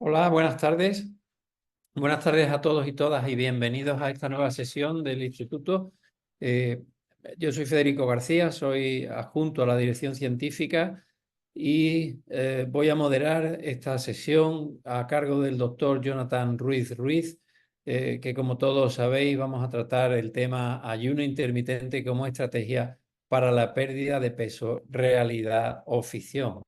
Hola, buenas tardes. Buenas tardes a todos y todas y bienvenidos a esta nueva sesión del Instituto. Eh, yo soy Federico García, soy adjunto a la dirección científica y voy a moderar esta sesión a cargo del doctor Jonathan Ruiz Ruiz, que como todos sabéis vamos a tratar el tema ayuno intermitente como estrategia para la pérdida de peso, realidad o ficción.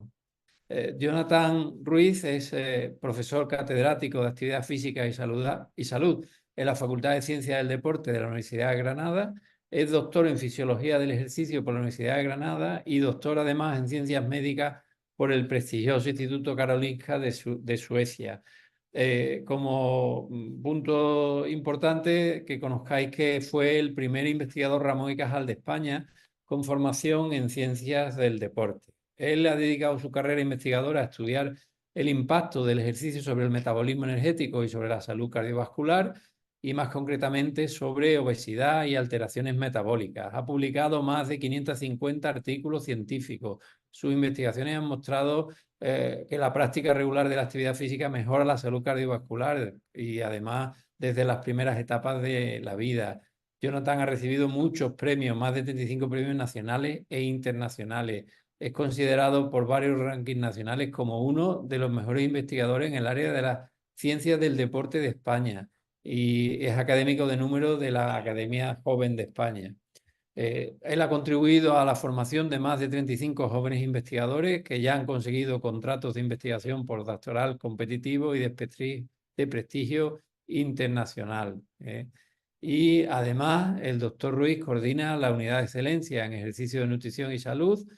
Jonathan Ruiz es profesor catedrático de Actividad Física y Salud en la Facultad de Ciencias del Deporte de la Universidad de Granada. Es doctor en Fisiología del Ejercicio por la Universidad de Granada y doctor además en Ciencias Médicas por el prestigioso Instituto Karolinska de Suecia. Como punto importante, que conozcáis que fue el primer investigador Ramón y Cajal de España con formación en Ciencias del Deporte. Él ha dedicado su carrera investigadora a estudiar el impacto del ejercicio sobre el metabolismo energético y sobre la salud cardiovascular y más concretamente sobre obesidad y alteraciones metabólicas. Ha publicado más de 550 artículos científicos. Sus investigaciones han mostrado que la práctica regular de la actividad física mejora la salud cardiovascular y además desde las primeras etapas de la vida. Jonathan ha recibido muchos premios, más de 35 premios nacionales e internacionales. Es considerado por varios rankings nacionales como uno de los mejores investigadores en el área de las ciencias del deporte de España y es académico de número de la Academia Joven de España. Él ha contribuido a la formación de más de 35 jóvenes investigadores que ya han conseguido contratos de investigación postdoctoral competitivo y de prestigio internacional. Y además, el doctor Ruiz coordina la Unidad de Excelencia en Ejercicio de Nutrición y Salud,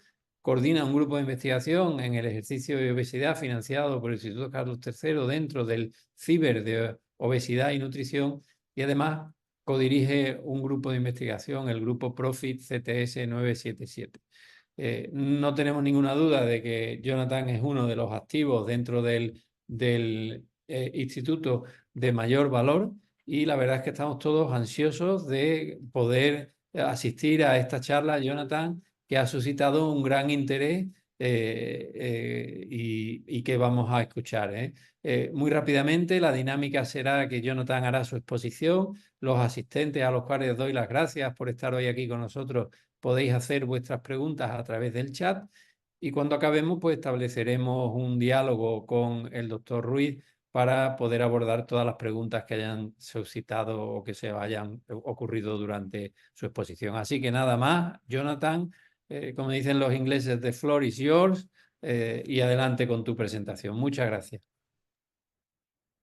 coordina un grupo de investigación en el ejercicio de obesidad financiado por el Instituto Carlos III dentro del CIBER de Obesidad y Nutrición y además codirige un grupo de investigación, el grupo Profit CTS 977. No tenemos ninguna duda de que Jonathan es uno de los activos dentro del instituto de mayor valor y la verdad es que estamos todos ansiosos de poder asistir a esta charla, Jonathan, que ha suscitado un gran interés y que vamos a escuchar. Muy rápidamente, la dinámica será que Jonathan hará su exposición. Los asistentes a los cuales doy las gracias por estar hoy aquí con nosotros podéis hacer vuestras preguntas a través del chat y cuando acabemos pues estableceremos un diálogo con el doctor Ruiz para poder abordar todas las preguntas que hayan suscitado o que se hayan ocurrido durante su exposición. Así que nada más, Jonathan, como dicen los ingleses, the floor is yours y adelante con tu presentación. Muchas gracias.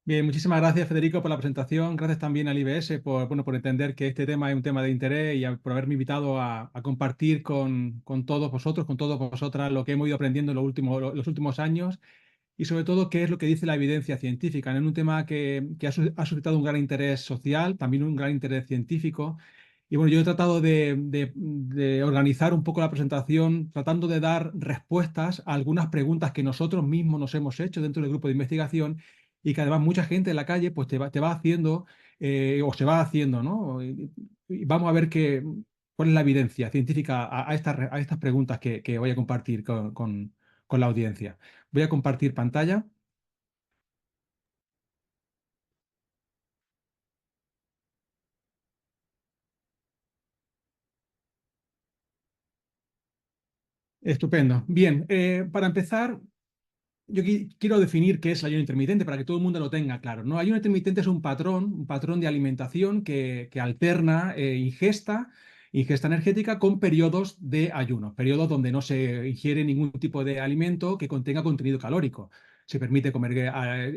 Bien, muchísimas gracias Federico por la presentación. Gracias también al IBS por entender que este tema es un tema de interés y por haberme invitado a compartir con todos vosotros, con todas vosotras, lo que hemos ido aprendiendo en los últimos años y sobre todo qué es lo que dice la evidencia científica. En un tema que ha suscitado un gran interés social, también un gran interés científico. Y bueno, yo he tratado de organizar un poco la presentación, tratando de dar respuestas a algunas preguntas que nosotros mismos nos hemos hecho dentro del grupo de investigación y que además mucha gente en la calle pues te va haciendo o se va haciendo, ¿no? Y vamos a ver cuál es la evidencia científica a estas preguntas que voy a compartir con la audiencia. Voy a compartir pantalla. Estupendo. Bien, para empezar, yo quiero definir qué es el ayuno intermitente para que todo el mundo lo tenga claro, ¿no? Ayuno intermitente es un patrón de alimentación que alterna ingesta energética con periodos de ayuno, periodos donde no se ingiere ningún tipo de alimento que contenga contenido calórico. Se permite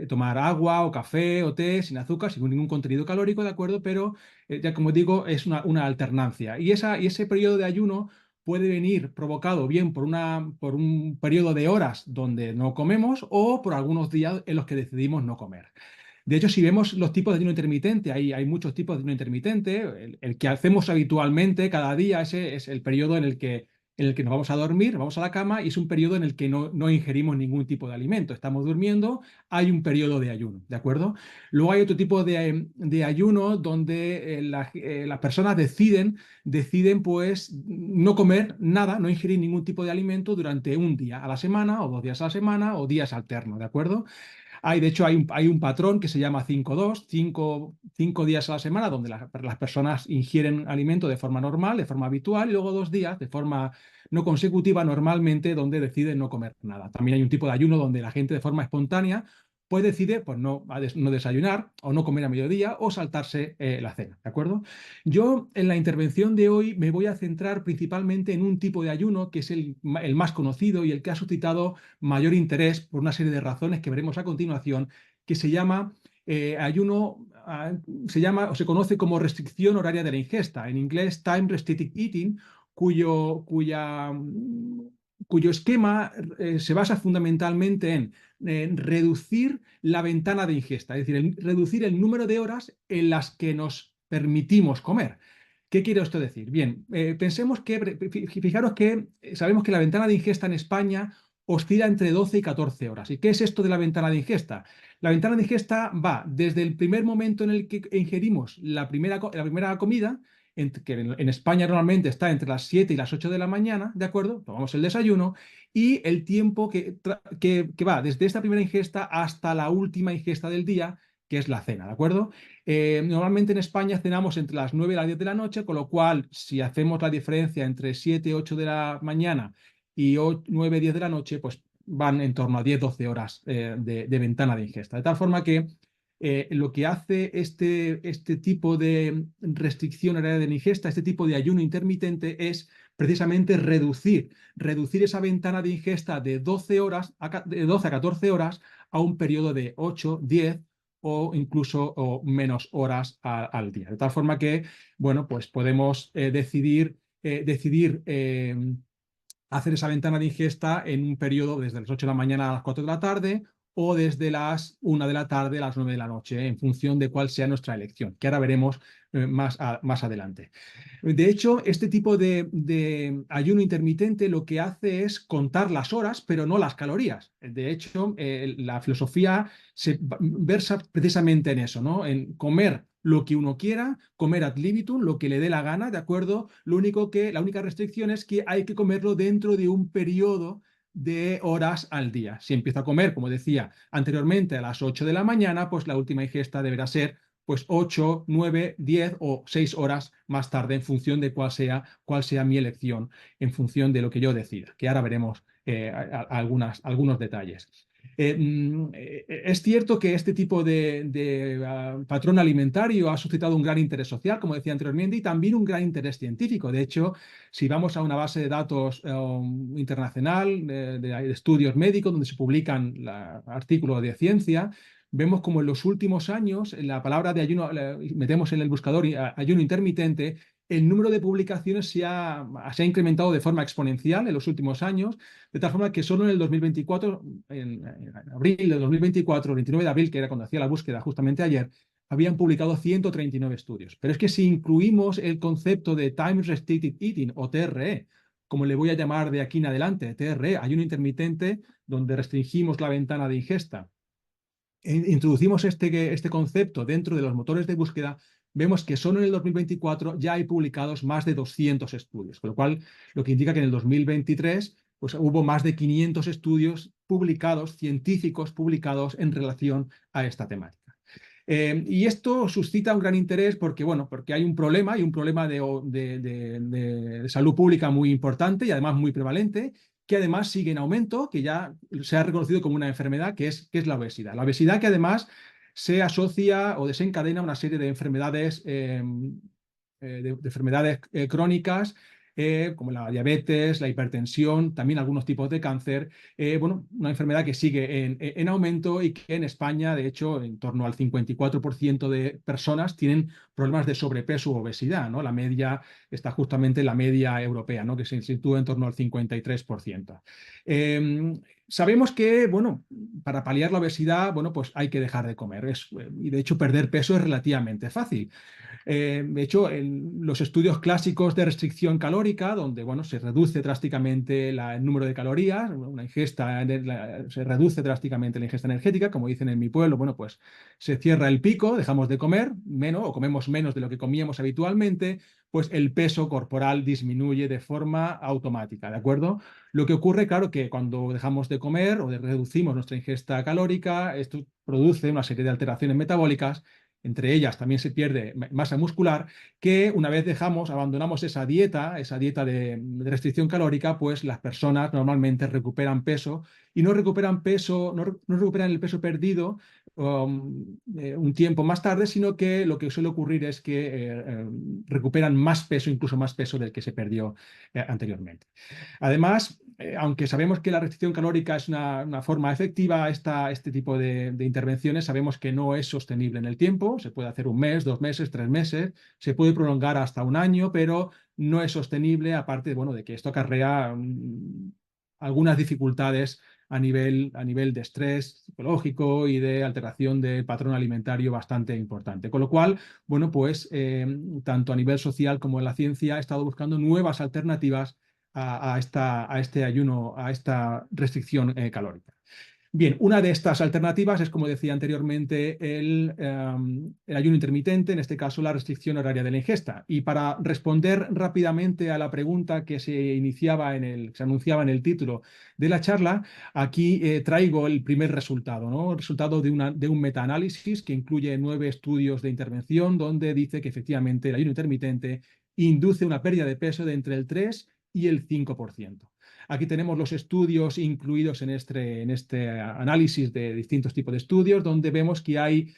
tomar agua o café o té sin azúcar, sin ningún contenido calórico, ¿de acuerdo? Pero ya como digo, es una alternancia. Y ese periodo de ayuno puede venir provocado bien por un periodo de horas donde no comemos o por algunos días en los que decidimos no comer. De hecho, si vemos los tipos de ayuno intermitente, hay muchos tipos de ayuno intermitente. El que hacemos habitualmente cada día, ese es el periodo en el que nos vamos a dormir, vamos a la cama y es un periodo en el que no ingerimos ningún tipo de alimento. Estamos durmiendo, hay un periodo de ayuno, ¿de acuerdo? Luego hay otro tipo de ayuno donde las personas deciden pues no comer nada, no ingerir ningún tipo de alimento durante un día a la semana o 2 días a la semana o días alternos, ¿de acuerdo? De hecho, hay un patrón que se llama 5-2, cinco días a la semana, donde las personas ingieren alimento de forma normal, de forma habitual, y luego 2 días de forma no consecutiva, normalmente, donde deciden no comer nada. También hay un tipo de ayuno donde la gente de forma espontánea pues decide pues, no desayunar o no comer a mediodía o saltarse la cena, ¿de acuerdo? Yo en la intervención de hoy me voy a centrar principalmente en un tipo de ayuno que es el más conocido y el que ha suscitado mayor interés por una serie de razones que veremos a continuación, que se llama ayuno, se llama o se conoce como restricción horaria de la ingesta, en inglés Time Restricted Eating, cuyo, cuya, cuyo esquema se basa fundamentalmente en reducir la ventana de ingesta, es decir, reducir el número de horas en las que nos permitimos comer. ¿Qué quiere esto decir? Bien, pensemos fijaros que sabemos que la ventana de ingesta en España oscila entre 12 y 14 horas. ¿Y qué es esto de la ventana de ingesta? La ventana de ingesta va desde el primer momento en el que ingerimos la primera comida, que en España normalmente está entre las 7 y las 8 de la mañana, ¿de acuerdo? Tomamos el desayuno y el tiempo que va desde esta primera ingesta hasta la última ingesta del día, que es la cena, ¿de acuerdo? Normalmente en España cenamos entre las 9 y las 10 de la noche, con lo cual, si hacemos la diferencia entre 7 y 8 de la mañana y 9 10 de la noche, pues van en torno a 10-12 horas de ventana de ingesta. De tal forma que lo que hace este tipo de restricción horaria de la ingesta, este tipo de ayuno intermitente, es precisamente reducir esa ventana de ingesta de 12 horas, de 12 a 14 horas a un periodo de 8, 10 o incluso menos horas al día. De tal forma que, bueno, pues podemos decidir hacer esa ventana de ingesta en un periodo desde las 8 de la mañana a las 4 de la tarde o desde las 1 de la tarde a las 9 de la noche, en función de cuál sea nuestra elección, que ahora veremos más adelante. De hecho, este tipo de ayuno intermitente lo que hace es contar las horas, pero no las calorías. De hecho, la filosofía se versa precisamente en eso, ¿no? En comer lo que uno quiera, comer ad libitum, lo que le dé la gana, ¿de acuerdo? La única restricción es que hay que comerlo dentro de un periodo de horas al día. Si empiezo a comer, como decía anteriormente, a las 8 de la mañana, pues la última ingesta deberá ser pues 8, 9, 10 o 6 horas más tarde en función de cuál sea mi elección, en función de lo que yo decida, que ahora veremos algunos detalles. Es cierto que este tipo de patrón alimentario ha suscitado un gran interés social, como decía anteriormente, y también un gran interés científico. De hecho, si vamos a una base de datos internacional de estudios médicos donde se publican artículos de ciencia, vemos como en los últimos años, la palabra de ayuno, metemos en el buscador ayuno intermitente, el número de publicaciones se ha incrementado de forma exponencial en los últimos años, de tal forma que solo en el 2024, en abril del 2024, el 29 de abril, que era cuando hacía la búsqueda justamente ayer, habían publicado 139 estudios. Pero es que si incluimos el concepto de Time Restricted Eating o TRE, como le voy a llamar de aquí en adelante, TRE, ayuno intermitente, donde restringimos la ventana de ingesta, introducimos este concepto dentro de los motores de búsqueda, vemos que solo en el 2024 ya hay publicados más de 200 estudios, con lo cual lo que indica que en el 2023 pues, hubo más de 500 estudios publicados, científicos publicados en relación a esta temática. Y esto suscita un gran interés porque, bueno, porque hay un problema de salud pública muy importante y además muy prevalente, que además sigue en aumento, que ya se ha reconocido como una enfermedad, que es la obesidad. La obesidad que además se asocia o desencadena una serie de enfermedades, enfermedades crónicas, como la diabetes, la hipertensión, también algunos tipos de cáncer. Bueno, una enfermedad que sigue en aumento y que en España, de hecho, en torno al 54% de personas tienen problemas de sobrepeso u obesidad, ¿no? La media está justamente en la media europea, ¿no? Que se sitúa en torno al 53%. Sabemos que, bueno, para paliar la obesidad, bueno, pues hay que dejar de comer. Y de hecho, perder peso es relativamente fácil. De hecho, en los estudios clásicos de restricción calórica, donde bueno, se reduce drásticamente el número de calorías, se reduce drásticamente la ingesta energética, como dicen en mi pueblo, bueno, pues se cierra el pico, dejamos de comer menos o comemos menos de lo que comíamos habitualmente, pues el peso corporal disminuye de forma automática, ¿de acuerdo? Lo que ocurre, claro, que cuando dejamos de comer o reducimos nuestra ingesta calórica, esto produce una serie de alteraciones metabólicas. Entre ellas también se pierde masa muscular, que una vez abandonamos esa dieta de restricción calórica, pues las personas normalmente recuperan peso y no recuperan peso, no recuperan el peso perdido un tiempo más tarde, sino que lo que suele ocurrir es que recuperan más peso, incluso más peso del que se perdió anteriormente. Además, aunque sabemos que la restricción calórica es una forma efectiva, este tipo de intervenciones sabemos que no es sostenible en el tiempo. Se puede hacer un mes, 2 meses, 3 meses, se puede prolongar hasta un año, pero no es sostenible, aparte, bueno, de que esto acarrea algunas dificultades a nivel de estrés psicológico y de alteración del patrón alimentario bastante importante. Con lo cual, bueno, pues tanto a nivel social como en la ciencia he estado buscando nuevas alternativas a este ayuno, a esta restricción calórica. Bien, una de estas alternativas es, como decía anteriormente, el ayuno intermitente, en este caso la restricción horaria de la ingesta. Y para responder rápidamente a la pregunta que se anunciaba en el título de la charla, aquí traigo el primer resultado, ¿no? El resultado de un metaanálisis que incluye 9 estudios de intervención, donde dice que efectivamente el ayuno intermitente induce una pérdida de peso de entre el 3 y el 5%. Aquí tenemos los estudios incluidos en este análisis de distintos tipos de estudios, donde vemos que hay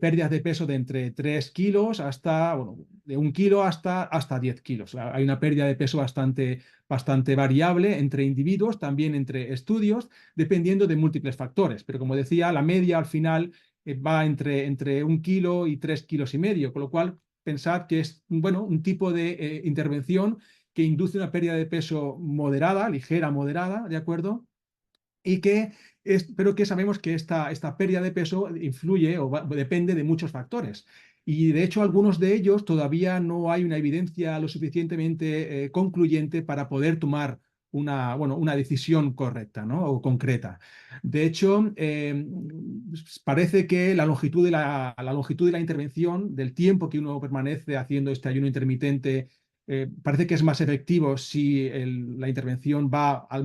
pérdidas de peso de entre 3 kilos hasta, bueno, de 1 kilo hasta 10 kilos. Hay una pérdida de peso bastante variable entre individuos, también entre estudios, dependiendo de múltiples factores. Pero como decía, la media al final va entre 1 kilo y 3,5 kilos, con lo cual pensad que es, bueno, un tipo de intervención que induce una pérdida de peso moderada, ligera, moderada, ¿de acuerdo? Pero que sabemos que esta pérdida de peso influye o depende de muchos factores. Y de hecho, algunos de ellos todavía no hay una evidencia lo suficientemente concluyente para poder tomar una decisión correcta, ¿no? O concreta. De hecho, parece que la longitud de la intervención, del tiempo que uno permanece haciendo este ayuno intermitente, parece que es más efectivo si la intervención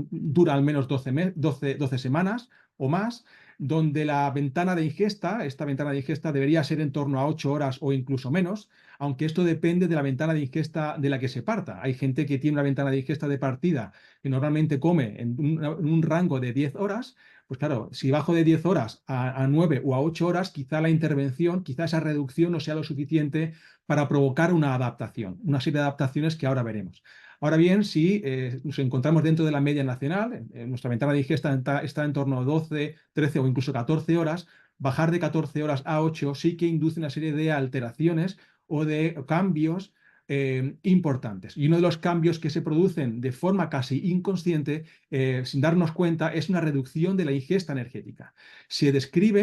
dura al menos 12 semanas o más, donde esta ventana de ingesta debería ser en torno a 8 horas o incluso menos, aunque esto depende de la ventana de ingesta de la que se parta. Hay gente que tiene una ventana de ingesta de partida que normalmente come en un rango de 10 horas. Pues claro, si bajo de 10 horas a 9 o a 8 horas, quizá esa reducción no sea lo suficiente para provocar una adaptación, una serie de adaptaciones que ahora veremos. Ahora bien, si nos encontramos dentro de la media nacional, nuestra ventana de ingesta está en torno a 12, 13 o incluso 14 horas, bajar de 14 horas a 8 sí que induce una serie de alteraciones o de cambios importantes. Y uno de los cambios que se producen de forma casi inconsciente, sin darnos cuenta, es una reducción de la ingesta energética. Se ha descrito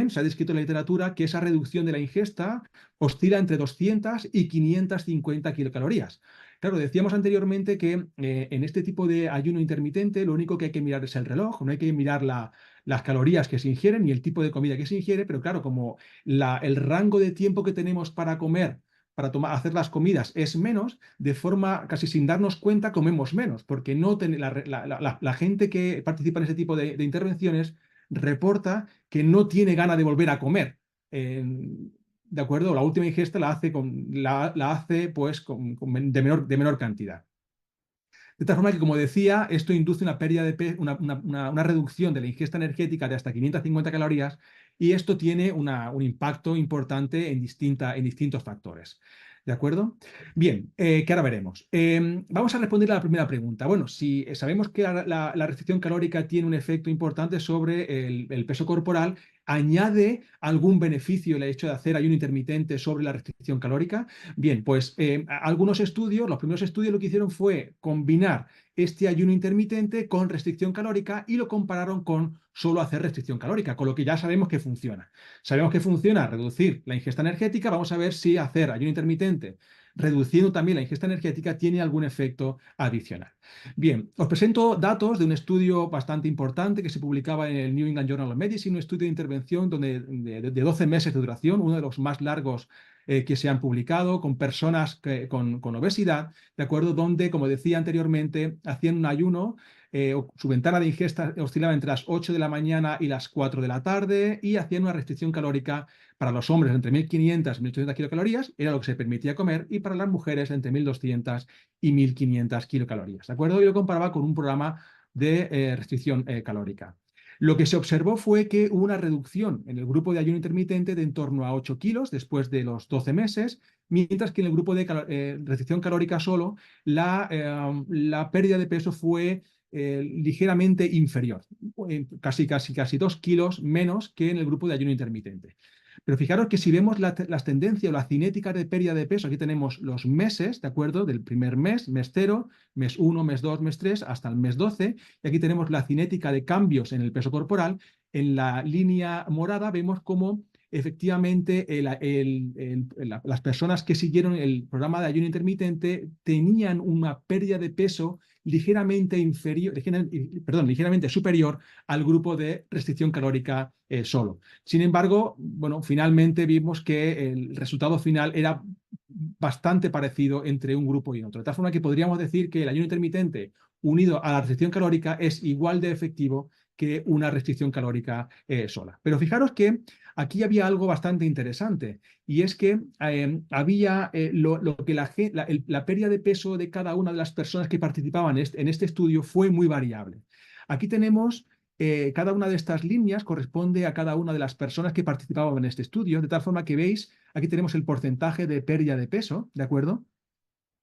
en la literatura que esa reducción de la ingesta oscila entre 200 y 550 kilocalorías. Claro, decíamos anteriormente que en este tipo de ayuno intermitente lo único que hay que mirar es el reloj, no hay que mirar las calorías que se ingieren ni el tipo de comida que se ingiere, pero claro, como el rango de tiempo que tenemos para comer, hacer las comidas es menos, de forma casi sin darnos cuenta comemos menos, porque la gente que participa en ese tipo de intervenciones reporta que no tiene ganas de volver a comer. ¿De acuerdo? La última ingesta la hace pues de menor cantidad. De tal forma que, como decía, esto induce una pérdida una reducción de la ingesta energética de hasta 550 calorías, y esto tiene un impacto importante en distintos factores. ¿De acuerdo? Bien, que ahora veremos. Vamos a responder a la primera pregunta. Bueno, si sabemos que la restricción calórica tiene un efecto importante sobre el peso corporal, ¿añade algún beneficio el hecho de hacer ayuno intermitente sobre la restricción calórica? Bien, pues los primeros estudios lo que hicieron fue combinar este ayuno intermitente con restricción calórica y lo compararon con solo hacer restricción calórica, con lo que ya sabemos que funciona. Sabemos que funciona reducir la ingesta energética. Vamos a ver si hacer ayuno intermitente reduciendo también la ingesta energética tiene algún efecto adicional. Bien, os presento datos de un estudio bastante importante que se publicaba en el New England Journal of Medicine, un estudio de intervención de 12 meses de duración, uno de los más largos que se han publicado con personas con obesidad, ¿de acuerdo? Donde, como decía anteriormente, hacían un ayuno, su ventana de ingesta oscilaba entre las 8 de la mañana y las 4 de la tarde y hacían una restricción calórica para los hombres entre 1.500 y 1.800 kilocalorías, era lo que se permitía comer, y para las mujeres entre 1.200 y 1.500 kilocalorías, ¿de acuerdo? Y lo comparaba con un programa de restricción calórica. Lo que se observó fue que hubo una reducción en el grupo de ayuno intermitente de en torno a 8 kilos después de los 12 meses, mientras que en el grupo de restricción calórica solo, la pérdida de peso fue ligeramente inferior, casi 2 kilos menos que en el grupo de ayuno intermitente. Pero fijaros que si vemos las tendencias o la cinética de pérdida de peso, aquí tenemos los meses, ¿de acuerdo? Del primer mes 0, mes 1, mes 2, mes 3, hasta el mes 12. Y aquí tenemos la cinética de cambios en el peso corporal. En la línea morada vemos cómo efectivamente las personas que siguieron el programa de ayuno intermitente tenían una pérdida de peso ligeramente inferior, ligeramente superior al grupo de restricción calórica solo. Sin embargo, bueno, finalmente vimos que el resultado final era bastante parecido entre un grupo y otro. De tal forma que podríamos decir que el ayuno intermitente unido a la restricción calórica es igual de efectivo que una restricción calórica sola. Pero fijaros que aquí había algo bastante interesante, y es que había lo que la pérdida de peso de cada una de las personas que participaban en este estudio fue muy variable. Aquí tenemos cada una de estas líneas corresponde a cada una de las personas que participaban en este estudio, de tal forma que veis, aquí tenemos el porcentaje de pérdida de peso, ¿de acuerdo?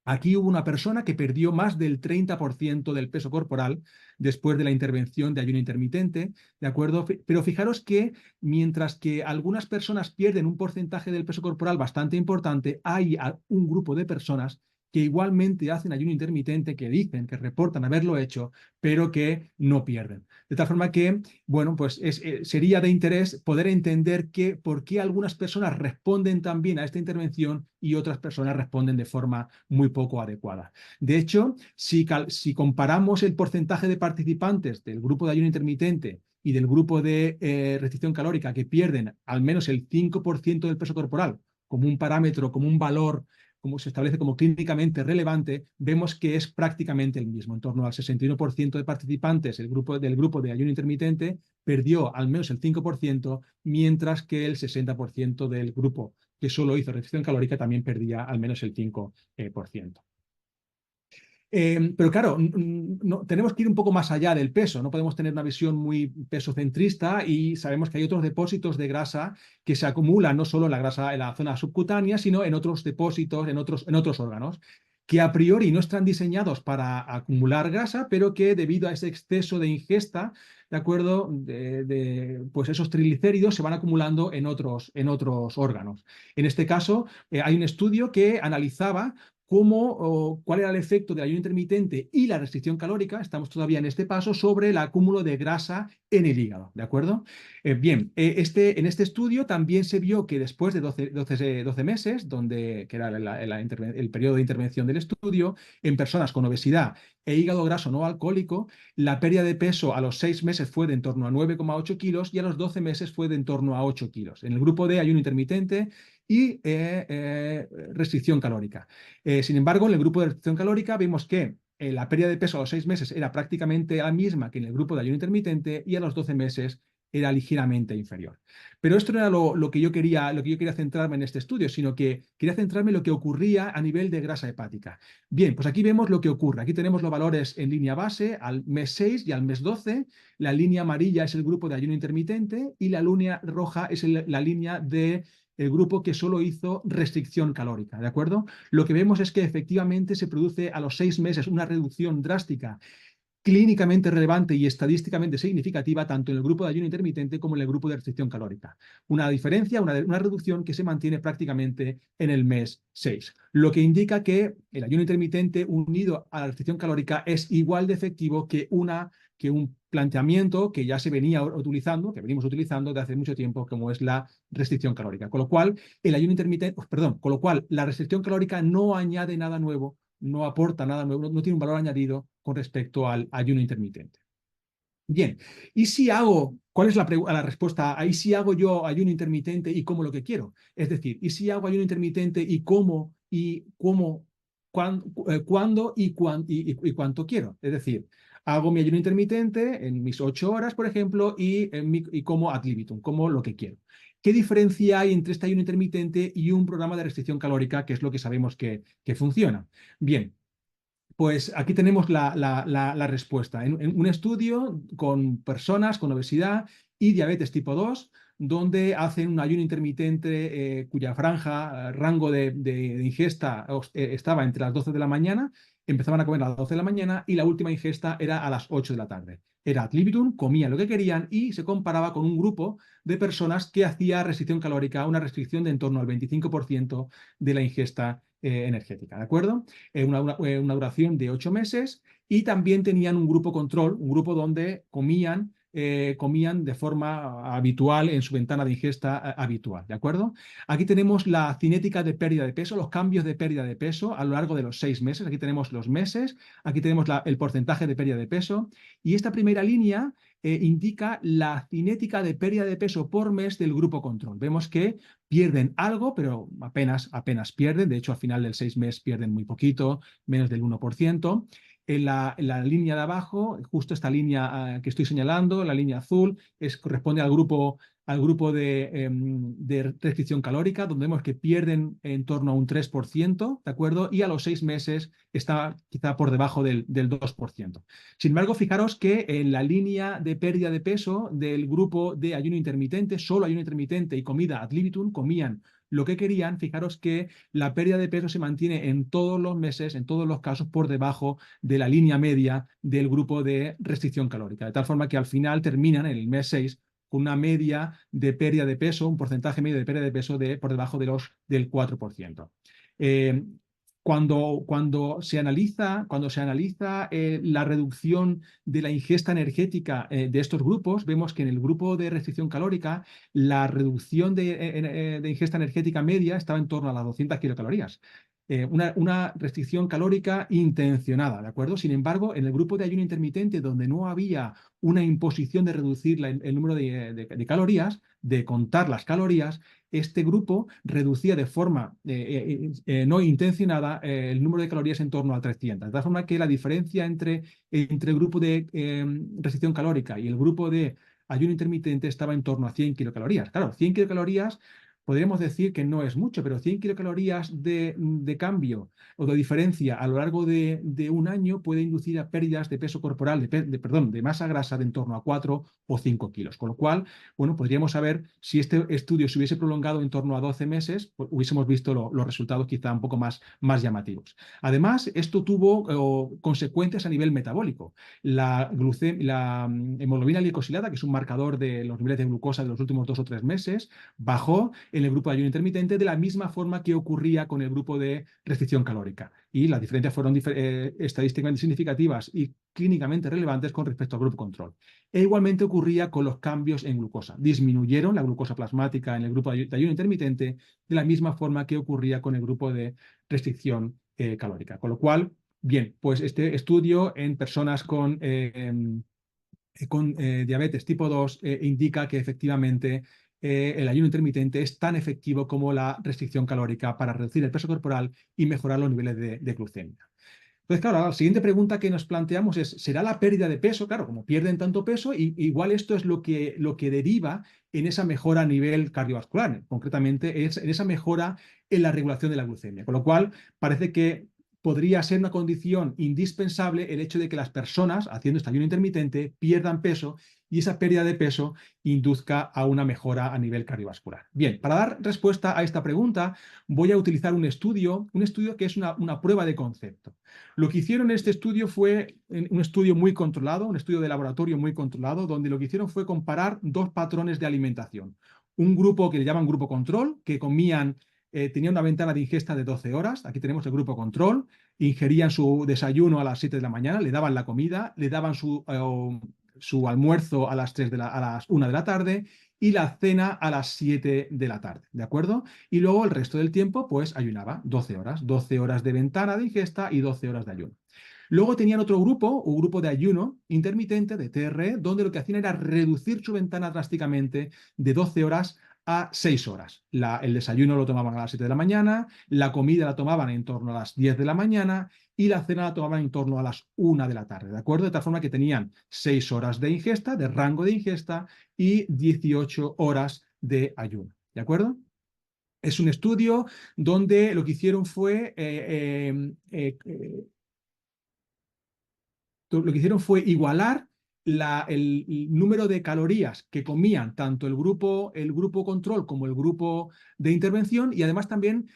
Aquí hubo una persona que perdió más del 30% del peso corporal después de la intervención de ayuno intermitente, ¿de acuerdo? Pero fijaros que mientras que algunas personas pierden un porcentaje del peso corporal bastante importante, hay un grupo de personas que igualmente hacen ayuno intermitente, que dicen, que reportan haberlo hecho, pero que no pierden. De tal forma que, bueno, pues sería de interés poder entender por qué algunas personas responden también a esta intervención y otras personas responden de forma muy poco adecuada. De hecho, si comparamos el porcentaje de participantes del grupo de ayuno intermitente y del grupo de restricción calórica que pierden al menos el 5% del peso corporal como un parámetro, como un valor, como se establece como clínicamente relevante, vemos que es prácticamente el mismo. En torno al 61% de participantes del grupo de ayuno intermitente perdió al menos el 5%, mientras que el 60% del grupo que solo hizo restricción calórica también perdía al menos el 5%. Pero claro, no, tenemos que ir un poco más allá del peso, no podemos tener una visión muy pesocentrista, y sabemos que hay otros depósitos de grasa que se acumulan no solo en la grasa en la zona subcutánea, sino en otros depósitos, en otros órganos, que a priori no están diseñados para acumular grasa, pero que debido a ese exceso de ingesta, ¿de acuerdo? Pues esos triglicéridos se van acumulando en otros órganos. En este caso, hay un estudio que analizaba cuál era el efecto del ayuno intermitente y la restricción calórica, estamos todavía en este paso, sobre el acúmulo de grasa en el hígado, ¿de acuerdo? Bien, en este estudio también se vio que después de 12 meses, que era el periodo de intervención del estudio, en personas con obesidad e hígado graso no alcohólico, la pérdida de peso a los 6 meses fue de en torno a 9,8 kilos y a los 12 meses fue de en torno a 8 kilos. En el grupo de ayuno intermitente y restricción calórica. Sin embargo, en el grupo de restricción calórica vimos que la pérdida de peso a los 6 meses era prácticamente la misma que en el grupo de ayuno intermitente, y a los 12 meses era ligeramente inferior. Pero esto no era lo que yo quería centrarme en este estudio, sino que quería centrarme en lo que ocurría a nivel de grasa hepática. Bien, pues aquí vemos lo que ocurre. Aquí tenemos los valores en línea base al mes 6 y al mes 12. La línea amarilla es el grupo de ayuno intermitente y la línea roja es la línea de el grupo que solo hizo restricción calórica, ¿de acuerdo? Lo que vemos es que efectivamente se produce a los 6 meses una reducción drástica, clínicamente relevante y estadísticamente significativa, tanto en el grupo de ayuno intermitente como en el grupo de restricción calórica. Una diferencia, una reducción que se mantiene prácticamente en el mes 6, lo que indica que el ayuno intermitente unido a la restricción calórica es igual de efectivo que un planteamiento que ya se venía utilizando, que venimos utilizando de hace mucho tiempo, como es la restricción calórica. Con lo cual, con lo cual la restricción calórica no añade nada nuevo, no aporta nada nuevo, no tiene un valor añadido con respecto al ayuno intermitente. Bien, ¿y si hago ¿cuál es la respuesta? Ahí sí hago yo ayuno intermitente y como lo que quiero. Es decir, ¿y si hago ayuno intermitente y cómo, cuándo y cuánto quiero? Es decir, hago mi ayuno intermitente en mis 8 horas, por ejemplo, y como ad libitum, como lo que quiero. ¿Qué diferencia hay entre este ayuno intermitente y un programa de restricción calórica, que es lo que sabemos que funciona? Bien, pues aquí tenemos la respuesta. En un estudio con personas con obesidad y diabetes tipo 2, donde hacen un ayuno intermitente cuya franja, rango de ingesta estaba entre las 12 de la mañana, empezaban a comer a las 12 de la mañana y la última ingesta era a las 8 de la tarde. Era ad libitum, comían lo que querían y se comparaba con un grupo de personas que hacía restricción calórica, una restricción de en torno al 25% de la ingesta energética, ¿de acuerdo? Una duración de 8 meses y también tenían un grupo control, un grupo donde comían de forma habitual en su ventana de ingesta habitual, ¿de acuerdo? Aquí tenemos la cinética de pérdida de peso, los cambios de pérdida de peso a lo largo de los 6 meses. Aquí tenemos los meses, aquí tenemos el porcentaje de pérdida de peso y esta primera línea indica la cinética de pérdida de peso por mes del grupo control. Vemos que pierden algo, pero apenas pierden. De hecho, al final del 6 meses pierden muy poquito, menos del 1%. En la línea de abajo, justo esta línea que estoy señalando, la línea azul, corresponde al grupo de restricción calórica, donde vemos que pierden en torno a un 3%, ¿de acuerdo? Y a los 6 meses está quizá por debajo del 2%. Sin embargo, fijaros que en la línea de pérdida de peso del grupo de ayuno intermitente, solo ayuno intermitente y comida ad libitum, comían lo que querían, fijaros que la pérdida de peso se mantiene en todos los meses, en todos los casos, por debajo de la línea media del grupo de restricción calórica, de tal forma que al final terminan en el mes 6 con una media de pérdida de peso, un porcentaje medio de pérdida de peso por debajo del 4%. Eh, cuando se analiza la reducción de la ingesta energética de estos grupos, vemos que en el grupo de restricción calórica la reducción de ingesta energética media estaba en torno a las 200 kilocalorías. Una restricción calórica intencionada, ¿de acuerdo? Sin embargo, en el grupo de ayuno intermitente, donde no había una imposición de reducir el número de calorías, de contar las calorías, este grupo reducía de forma no intencionada el número de calorías en torno a 300. De tal forma que la diferencia entre el grupo de restricción calórica y el grupo de ayuno intermitente estaba en torno a 100 kilocalorías. Claro, 100 kilocalorías podríamos decir que no es mucho, pero 100 kilocalorías de cambio o de diferencia a lo largo de un año puede inducir a pérdidas de peso corporal, de masa grasa de en torno a 4 o 5 kilos. Con lo cual, bueno, podríamos saber si este estudio se hubiese prolongado en torno a 12 meses, pues hubiésemos visto los resultados quizá un poco más llamativos. Además, esto tuvo consecuencias a nivel metabólico. La hemoglobina glicosilada, que es un marcador de los niveles de glucosa de los últimos 2 o 3 meses, bajó en el grupo de ayuno intermitente de la misma forma que ocurría con el grupo de restricción calórica. Y las diferencias fueron estadísticamente significativas y clínicamente relevantes con respecto al grupo control. E igualmente ocurría con los cambios en glucosa. Disminuyeron la glucosa plasmática en el grupo de ayuno intermitente de la misma forma que ocurría con el grupo de restricción calórica. Con lo cual, bien, pues este estudio en personas con diabetes tipo 2 indica que efectivamente el ayuno intermitente es tan efectivo como la restricción calórica para reducir el peso corporal y mejorar los niveles de glucemia. Entonces, claro, la siguiente pregunta que nos planteamos es, ¿será la pérdida de peso? Claro, como pierden tanto peso, igual esto es lo que deriva en esa mejora a nivel cardiovascular, concretamente es en esa mejora en la regulación de la glucemia. Con lo cual, parece que podría ser una condición indispensable el hecho de que las personas, haciendo este ayuno intermitente, pierdan peso y esa pérdida de peso induzca a una mejora a nivel cardiovascular. Bien, para dar respuesta a esta pregunta, voy a utilizar un estudio que es una prueba de concepto. Lo que hicieron en este estudio fue un estudio muy controlado, un estudio de laboratorio muy controlado, donde lo que hicieron fue comparar dos patrones de alimentación. Un grupo que le llaman grupo control, que tenía una ventana de ingesta de 12 horas. Aquí tenemos el grupo control. Ingerían su desayuno a las 7 de la mañana, le daban la comida, le daban su almuerzo a las 1 de la tarde y la cena a las 7 de la tarde, ¿de acuerdo? Y luego el resto del tiempo, pues ayunaba 12 horas de ventana de ingesta y 12 horas de ayuno. Luego tenían otro grupo, un grupo de ayuno intermitente, de TRE, donde lo que hacían era reducir su ventana drásticamente de 12 horas a 6 horas. El desayuno lo tomaban a las 7 de la mañana, la comida la tomaban en torno a las 10 de la mañana y la cena la tomaban en torno a las 1 de la tarde, ¿de acuerdo? De tal forma que tenían 6 horas de ingesta, de rango de ingesta, y 18 horas de ayuno, ¿de acuerdo? Es un estudio donde lo que hicieron fue igualar el número de calorías que comían tanto el grupo control como el grupo de intervención, y además también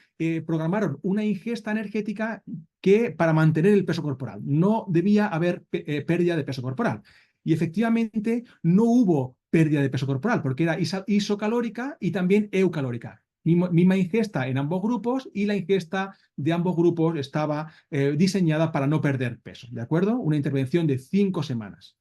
programaron una ingesta energética que para mantener el peso corporal. No debía haber pérdida de peso corporal. Y efectivamente no hubo pérdida de peso corporal porque era isocalórica y también eucalórica. Misma ingesta en ambos grupos, y la ingesta de ambos grupos estaba diseñada para no perder peso, ¿de acuerdo? Una intervención de 5 semanas.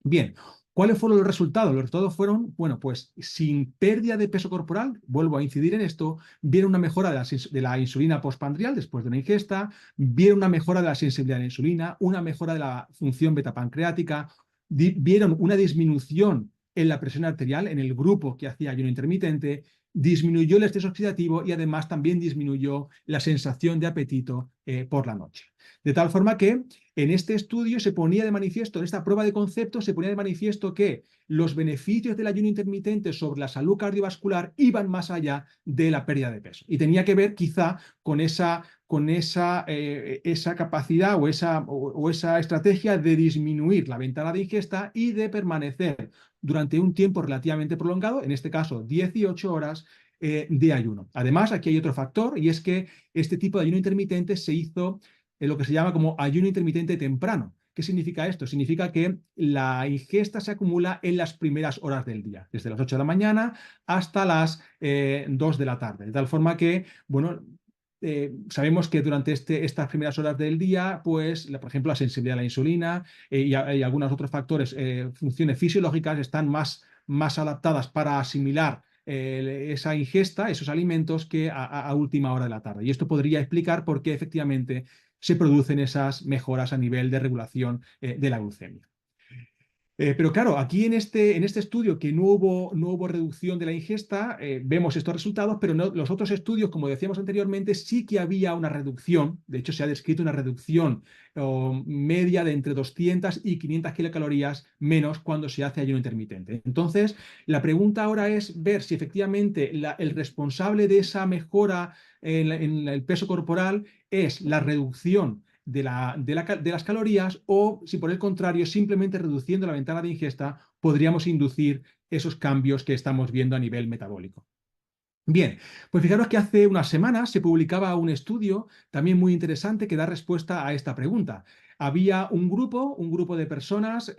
Bien, ¿cuáles fueron los resultados? Los resultados fueron, bueno, pues sin pérdida de peso corporal, vuelvo a incidir en esto, vieron una mejora de la insulina postprandial después de una ingesta, vieron una mejora de la sensibilidad a la insulina, una mejora de la función betapancreática, vieron una disminución en la presión arterial en el grupo que hacía ayuno intermitente, disminuyó el estrés oxidativo y además también disminuyó la sensación de apetito por la noche. De tal forma que en este estudio se ponía de manifiesto, en esta prueba de concepto, se ponía de manifiesto que los beneficios del ayuno intermitente sobre la salud cardiovascular iban más allá de la pérdida de peso. Y tenía que ver quizá con esa capacidad o esa estrategia de disminuir la ventana de ingesta y de permanecer durante un tiempo relativamente prolongado, en este caso 18 horas, de ayuno. Además, aquí hay otro factor, y es que este tipo de ayuno intermitente se hizo en lo que se llama como ayuno intermitente temprano. ¿Qué significa esto? Significa que la ingesta se acumula en las primeras horas del día, desde las 8 de la mañana hasta las 2 de la tarde. De tal forma que, bueno, sabemos que durante estas primeras horas del día, pues, por ejemplo, la sensibilidad a la insulina y algunos otros factores, funciones fisiológicas, están más adaptadas para asimilar esa ingesta, esos alimentos, que a última hora de la tarde. Y esto podría explicar por qué efectivamente se producen esas mejoras a nivel de regulación de la glucemia. Pero claro, aquí en este estudio que no hubo reducción de la ingesta, vemos estos resultados, pero los otros estudios, como decíamos anteriormente, sí que había una reducción. De hecho, se ha descrito una reducción media de entre 200 y 500 kilocalorías menos cuando se hace ayuno intermitente. Entonces, la pregunta ahora es ver si efectivamente el responsable de esa mejora en el peso corporal es la reducción de las calorías, o si por el contrario, simplemente reduciendo la ventana de ingesta, podríamos inducir esos cambios que estamos viendo a nivel metabólico. Bien, pues fijaros que hace unas semanas se publicaba un estudio también muy interesante que da respuesta a esta pregunta. Había un grupo de personas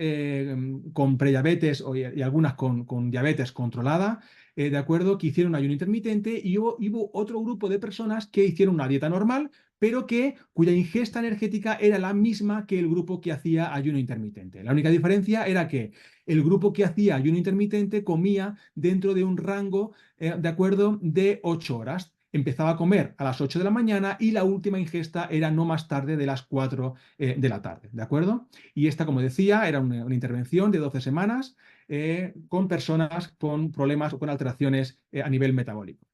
con prediabetes y algunas con diabetes controlada, ¿de acuerdo?, que hicieron ayuno intermitente, y hubo otro grupo de personas que hicieron una dieta normal, pero cuya ingesta energética era la misma que el grupo que hacía ayuno intermitente. La única diferencia era que el grupo que hacía ayuno intermitente comía dentro de un rango, de acuerdo, de 8 horas. Empezaba a comer a las 8 de la mañana y la última ingesta era no más tarde de las 4 de la tarde, ¿de acuerdo? Y esta, como decía, era una intervención de 12 semanas con personas con problemas o con alteraciones a nivel metabólico.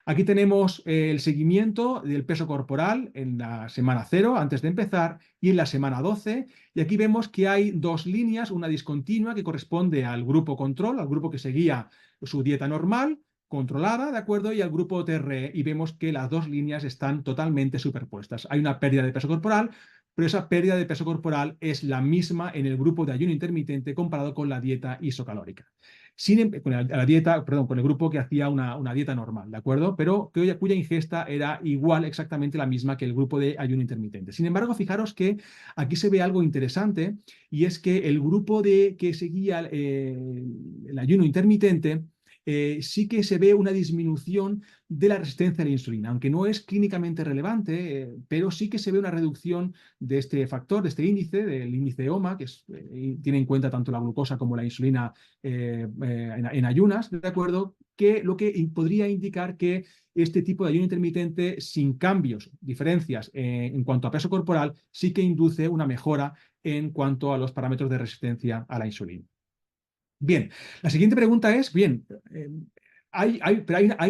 Aquí tenemos el seguimiento del peso corporal en la semana 0, antes de empezar, y en la semana 12. Y aquí vemos que hay dos líneas, una discontinua que corresponde al grupo control, al grupo que seguía su dieta normal, controlada, ¿de acuerdo? Y al grupo TRE. Y vemos que las dos líneas están totalmente superpuestas. Hay una pérdida de peso corporal, pero esa pérdida de peso corporal es la misma en el grupo de ayuno intermitente comparado con la dieta isocalórica. Con el grupo que hacía una dieta normal, ¿de acuerdo? Pero cuya ingesta era igual, exactamente la misma que el grupo de ayuno intermitente. Sin embargo, fijaros que aquí se ve algo interesante, y es que el grupo que seguía el ayuno intermitente sí que se ve una disminución de la resistencia a la insulina, aunque no es clínicamente relevante, pero sí que se ve una reducción de este factor, de este índice, del índice OMA, que tiene en cuenta tanto la glucosa como la insulina en ayunas, ¿de acuerdo? Que lo que podría indicar que este tipo de ayuno intermitente sin cambios, diferencias en cuanto a peso corporal, sí que induce una mejora en cuanto a los parámetros de resistencia a la insulina. Bien, la siguiente pregunta es, bien, hay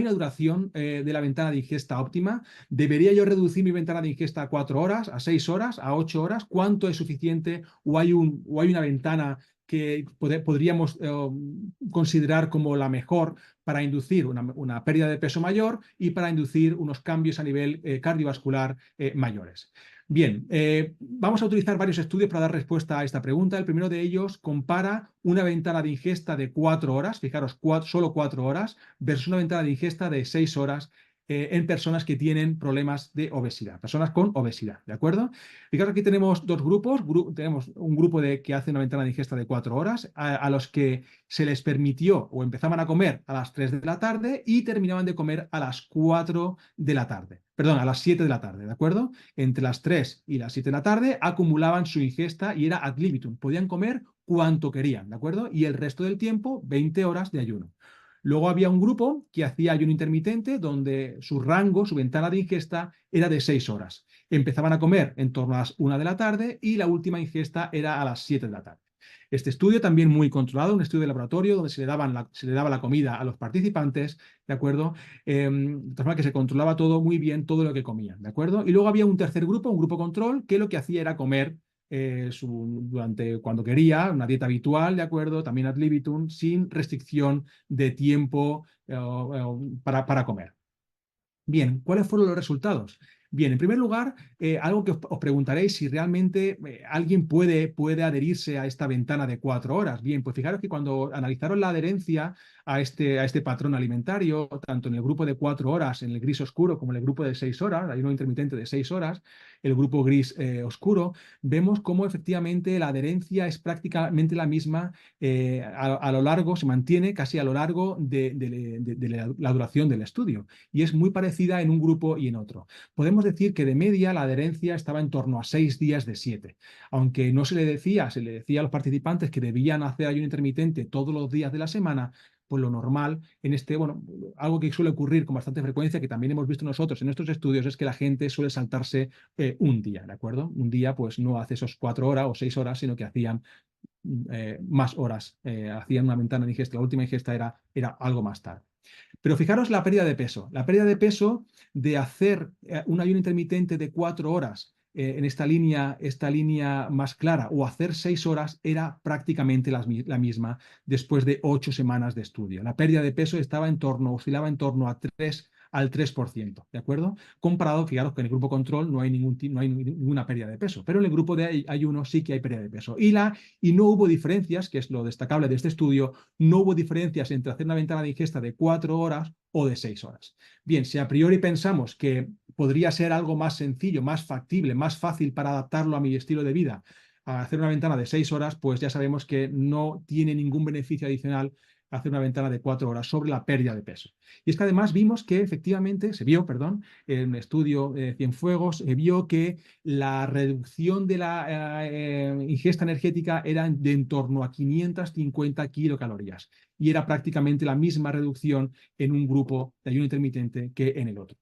una duración de la ventana de ingesta óptima. ¿Debería yo reducir mi ventana de ingesta a 4 horas, a 6 horas, a 8 horas? ¿Cuánto es suficiente? ¿O hay una ventana que podríamos considerar como la mejor para inducir una pérdida de peso mayor y para inducir unos cambios a nivel cardiovascular mayores? Bien, vamos a utilizar varios estudios para dar respuesta a esta pregunta. El primero de ellos compara una ventana de ingesta de 4 horas, fijaros, solo 4 horas, versus una ventana de ingesta de 6 horas en personas que tienen problemas de obesidad, personas con obesidad, ¿de acuerdo? Fijaros, aquí tenemos dos grupos. Tenemos un grupo que hace una ventana de ingesta de 4 horas, a los que se les permitió o empezaban a comer a las 3 de la tarde y terminaban de comer a las 4 de la tarde. Perdón, a las 7 de la tarde, ¿de acuerdo? Entre las 3 y las 7 de la tarde acumulaban su ingesta y era ad libitum. Podían comer cuanto querían, ¿de acuerdo? Y el resto del tiempo, 20 horas de ayuno. Luego había un grupo que hacía ayuno intermitente donde su rango, su ventana de ingesta era de 6 horas. Empezaban a comer en torno a las 1 de la tarde y la última ingesta era a las 7 de la tarde. Este estudio también muy controlado, un estudio de laboratorio donde se le daba la comida a los participantes, ¿de acuerdo? De forma que se controlaba todo muy bien, todo lo que comían, ¿de acuerdo? Y luego había un tercer grupo, un grupo control, que lo que hacía era comer cuando quería, una dieta habitual, ¿de acuerdo? También ad libitum, sin restricción de tiempo para comer. Bien, ¿cuáles fueron los resultados? Bien, en primer lugar, algo que os preguntaréis si realmente alguien puede adherirse a esta ventana de 4 horas. Bien, pues fijaros que cuando analizaron la adherencia a este patrón alimentario, tanto en el grupo de 4 horas, en el gris oscuro, como en el grupo de 6 horas, hay uno intermitente de 6 horas, el grupo gris oscuro, vemos cómo efectivamente la adherencia es prácticamente la misma a lo largo, se mantiene casi a lo largo de la duración del estudio. Y es muy parecida en un grupo y en otro. Podemos decir que de media la adherencia estaba en torno a 6 días de 7. Aunque no se le decía a los participantes que debían hacer ayuno intermitente todos los días de la semana, pues lo normal algo que suele ocurrir con bastante frecuencia, que también hemos visto nosotros en nuestros estudios, es que la gente suele saltarse un día, ¿de acuerdo? Un día pues no hace esos 4 horas o 6 horas, sino que hacían más horas, hacían una ventana de ingesta, la última ingesta era algo más tarde. Pero fijaros la pérdida de peso. La pérdida de peso de hacer un ayuno intermitente de 4 horas en esta línea más clara o hacer 6 horas era prácticamente la misma después de 8 semanas de estudio. La pérdida de peso oscilaba en torno a 3 al 3%, ¿de acuerdo? Comparado, fijaros que en el grupo control no hay ninguna pérdida de peso, pero en el grupo de ayuno sí que hay pérdida de peso. Y no hubo diferencias, que es lo destacable de este estudio, no hubo diferencias entre hacer una ventana de ingesta de 4 horas o de 6 horas. Bien, si a priori pensamos que podría ser algo más sencillo, más factible, más fácil para adaptarlo a mi estilo de vida, a hacer una ventana de 6 horas, pues ya sabemos que no tiene ningún beneficio adicional hacer una ventana de 4 horas sobre la pérdida de peso. Y es que además se vio, en un estudio de Cienfuegos, se vio que la reducción de la ingesta energética era de en torno a 550 kilocalorías y era prácticamente la misma reducción en un grupo de ayuno intermitente que en el otro.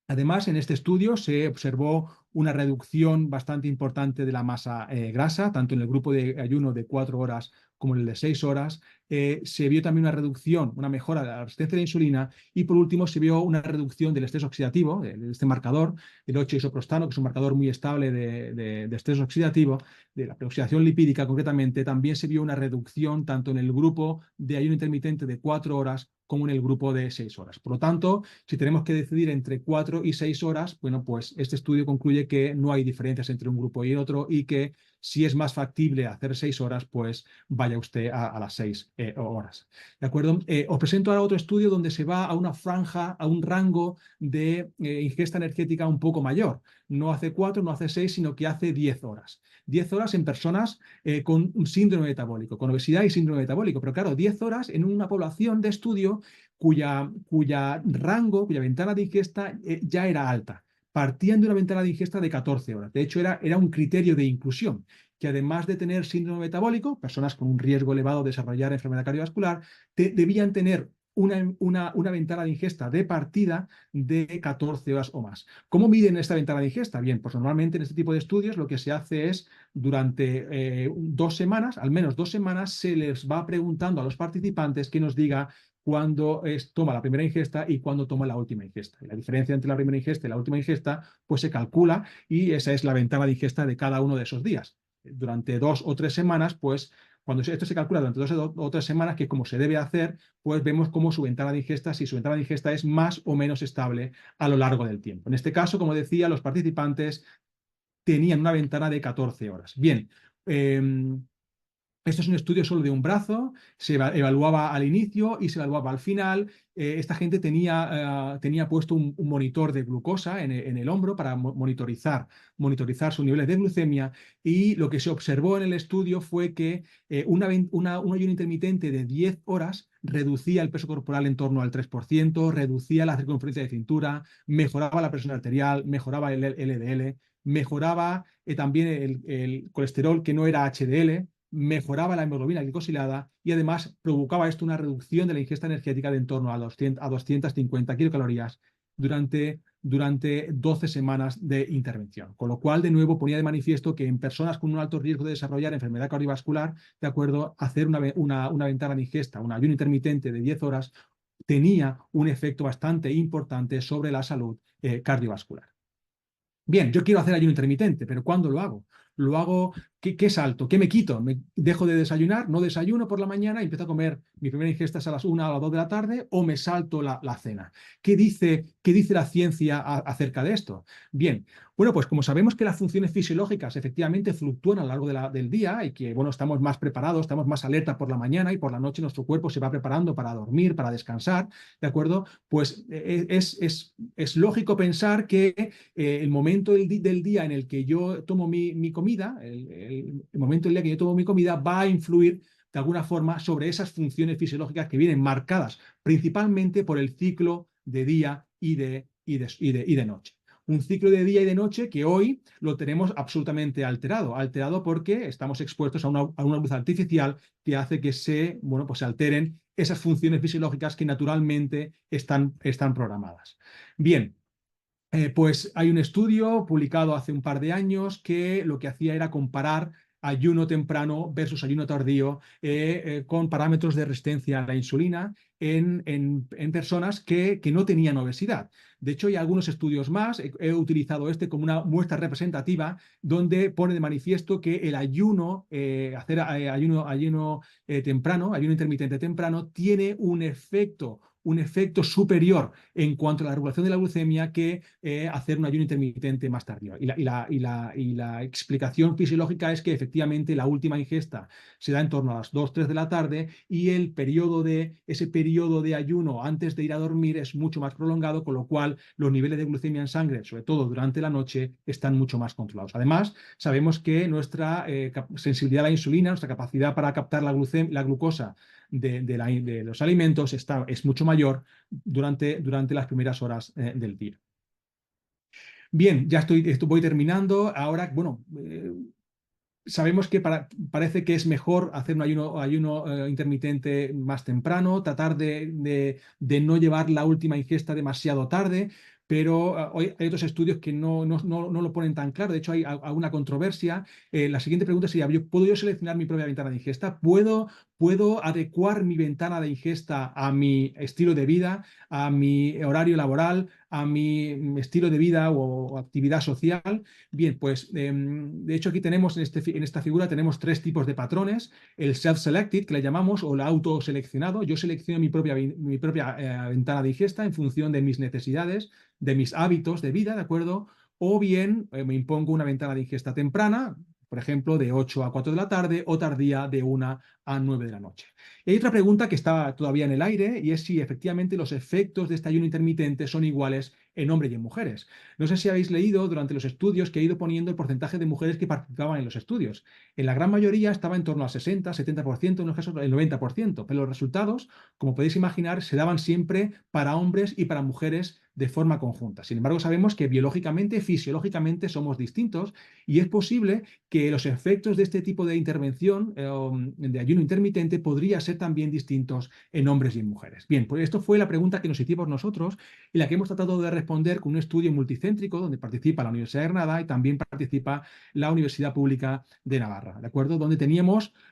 Además, en este estudio se observó una reducción bastante importante de la masa grasa, tanto en el grupo de ayuno de 4 horas como en el de 6 horas. Se vio también una mejora de la resistencia a la insulina y, por último, se vio una reducción del estrés oxidativo, de este marcador, el 8-isoprostano, que es un marcador muy estable de estrés oxidativo, de la preoxidación lipídica concretamente. También se vio una reducción tanto en el grupo de ayuno intermitente de 4 horas como en el grupo de 6 horas. Por lo tanto, si tenemos que decidir entre 4 y 6 horas, bueno, pues este estudio concluye que no hay diferencias entre un grupo y el otro y que Si es más factible hacer 6 horas, pues vaya usted a las 6 horas. ¿De acuerdo? Os presento ahora otro estudio donde se va a una franja, a un rango de ingesta energética un poco mayor. No hace 4, no hace 6, sino que hace 10 horas. 10 horas en personas con un síndrome metabólico, con obesidad y síndrome metabólico. Pero claro, 10 horas en una población de estudio cuya rango, cuya ventana de ingesta ya era alta. Partían de una ventana de ingesta de 14 horas. De hecho, era un criterio de inclusión, que además de tener síndrome metabólico, personas con un riesgo elevado de desarrollar enfermedad cardiovascular, debían tener una ventana de ingesta de partida de 14 horas o más. ¿Cómo miden esta ventana de ingesta? Bien, pues normalmente en este tipo de estudios lo que se hace es durante 2 semanas, al menos 2 semanas, se les va preguntando a los participantes que nos diga cuándo toma la primera ingesta y cuándo toma la última ingesta. Y la diferencia entre la primera ingesta y la última ingesta pues se calcula y esa es la ventana de ingesta de cada uno de esos días. Durante 2 o 3 semanas, pues cuando esto se calcula durante 2 o 3 semanas, que como se debe hacer, pues vemos cómo su ventana de ingesta, si su ventana de ingesta es más o menos estable a lo largo del tiempo. En este caso, como decía, los participantes tenían una ventana de 14 horas. Bien, esto es un estudio solo de un brazo, se evaluaba al inicio y se evaluaba al final. Esta gente tenía puesto un monitor de glucosa en el hombro para monitorizar sus niveles de glucemia, y lo que se observó en el estudio fue que un ayuno intermitente de 10 horas reducía el peso corporal en torno al 3%, reducía la circunferencia de cintura, mejoraba la presión arterial, mejoraba el LDL, mejoraba también el colesterol que no era HDL, mejoraba la hemoglobina glicosilada y además provocaba esto una reducción de la ingesta energética de en torno a 250 kilocalorías durante 12 semanas de intervención. Con lo cual, de nuevo, ponía de manifiesto que en personas con un alto riesgo de desarrollar enfermedad cardiovascular, de acuerdo, hacer una ventana de ingesta, un ayuno intermitente de 10 horas, tenía un efecto bastante importante sobre la salud cardiovascular. Bien, yo quiero hacer ayuno intermitente, pero ¿cuándo lo hago? Lo hago, ¿qué salto? ¿Qué me quito? ¿Me dejo de desayunar? ¿No desayuno por la mañana y empiezo a comer mi primera ingesta a las 1 o las 2 de la tarde? ¿O me salto la cena? ¿Qué dice la ciencia acerca de esto? Bien, bueno, pues como sabemos que las funciones fisiológicas efectivamente fluctúan a lo largo del día y que, bueno, estamos más preparados, estamos más alerta por la mañana y por la noche nuestro cuerpo se va preparando para dormir, para descansar, ¿de acuerdo? Pues es lógico pensar que el momento del día en el que yo tomo mi comida, el momento del día que yo tomo mi comida va a influir de alguna forma sobre esas funciones fisiológicas que vienen marcadas principalmente por el ciclo de día y de noche. Un ciclo de día y de noche que hoy lo tenemos absolutamente alterado porque estamos expuestos a una luz artificial que hace que pues se alteren esas funciones fisiológicas que naturalmente están programadas. Bien. Pues hay un estudio publicado hace un par de años que lo que hacía era comparar ayuno temprano versus ayuno tardío con parámetros de resistencia a la insulina en personas que no tenían obesidad. De hecho, hay algunos estudios más, he utilizado este como una muestra representativa donde pone de manifiesto que el ayuno, hacer ayuno temprano, ayuno intermitente temprano, tiene un efecto superior en cuanto a la regulación de la glucemia que hacer un ayuno intermitente más tardío. Y la explicación fisiológica es que efectivamente la última ingesta se da en torno a las 2-3 de la tarde y ese periodo de ayuno antes de ir a dormir es mucho más prolongado, con lo cual los niveles de glucemia en sangre, sobre todo durante la noche, están mucho más controlados. Además, sabemos que nuestra sensibilidad a la insulina, nuestra capacidad para captar la glucosa de los alimentos es mucho mayor durante las primeras horas del día. Bien, ya voy terminando. Ahora, bueno, sabemos que parece que es mejor hacer un ayuno intermitente más temprano, tratar de no llevar la última ingesta demasiado tarde, pero hoy hay otros estudios que no lo ponen tan claro. De hecho, hay alguna controversia. La siguiente pregunta sería, ¿puedo yo seleccionar mi propia ventana de ingesta? ¿Puedo adecuar mi ventana de ingesta a mi estilo de vida, a mi horario laboral, a mi estilo de vida o actividad social? Bien, pues de hecho aquí tenemos en esta figura tenemos 3 tipos de patrones: el self-selected, que le llamamos, o el autoseleccionado. Yo selecciono mi propia ventana de ingesta en función de mis necesidades, de mis hábitos de vida, ¿de acuerdo? O bien me impongo una ventana de ingesta temprana, por ejemplo, de 8 a 4 de la tarde o tardía de 1 a 9 de la noche. Y hay otra pregunta que está todavía en el aire y es si efectivamente los efectos de este ayuno intermitente son iguales en hombres y en mujeres. No sé si habéis leído durante los estudios que he ido poniendo el porcentaje de mujeres que participaban en los estudios. En la gran mayoría estaba en torno al 60, 70%, en unos casos el 90%, pero los resultados, como podéis imaginar, se daban siempre para hombres y para mujeres de forma conjunta. Sin embargo, sabemos que biológicamente, fisiológicamente somos distintos y es posible que los efectos de este tipo de intervención de ayuno intermitente podría ser también distintos en hombres y en mujeres. Bien, pues esto fue la pregunta que nos hicimos nosotros y la que hemos tratado de responder con un estudio multicéntrico donde participa la Universidad de Granada y también participa la Universidad Pública de Navarra, ¿de acuerdo? Donde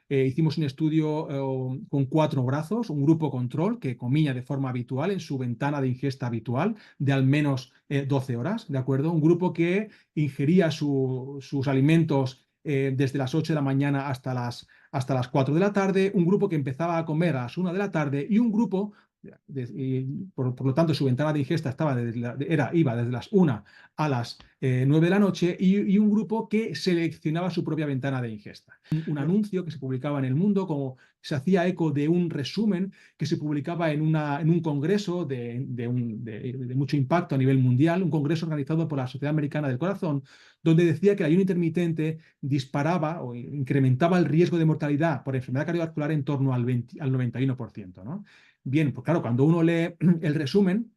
hicimos un estudio con 4 brazos, un grupo control que comía de forma habitual en su ventana de ingesta habitual de al menos 12 horas, ¿de acuerdo? Un grupo que ingería sus alimentos desde las 8 de la mañana hasta las 4 de la tarde, un grupo que empezaba a comer a las 1 de la tarde y un grupo, por lo tanto su ventana de ingesta iba desde las 1 a las 9 de la noche y un grupo que seleccionaba su propia ventana de ingesta. Un anuncio que se publicaba en El Mundo, como se hacía eco de un resumen que se publicaba en un congreso de mucho impacto a nivel mundial, un congreso organizado por la Sociedad Americana del Corazón, donde decía que el ayuno intermitente disparaba o incrementaba el riesgo de mortalidad por enfermedad cardiovascular en torno al 91%, ¿no? Bien, pues claro, cuando uno lee el resumen,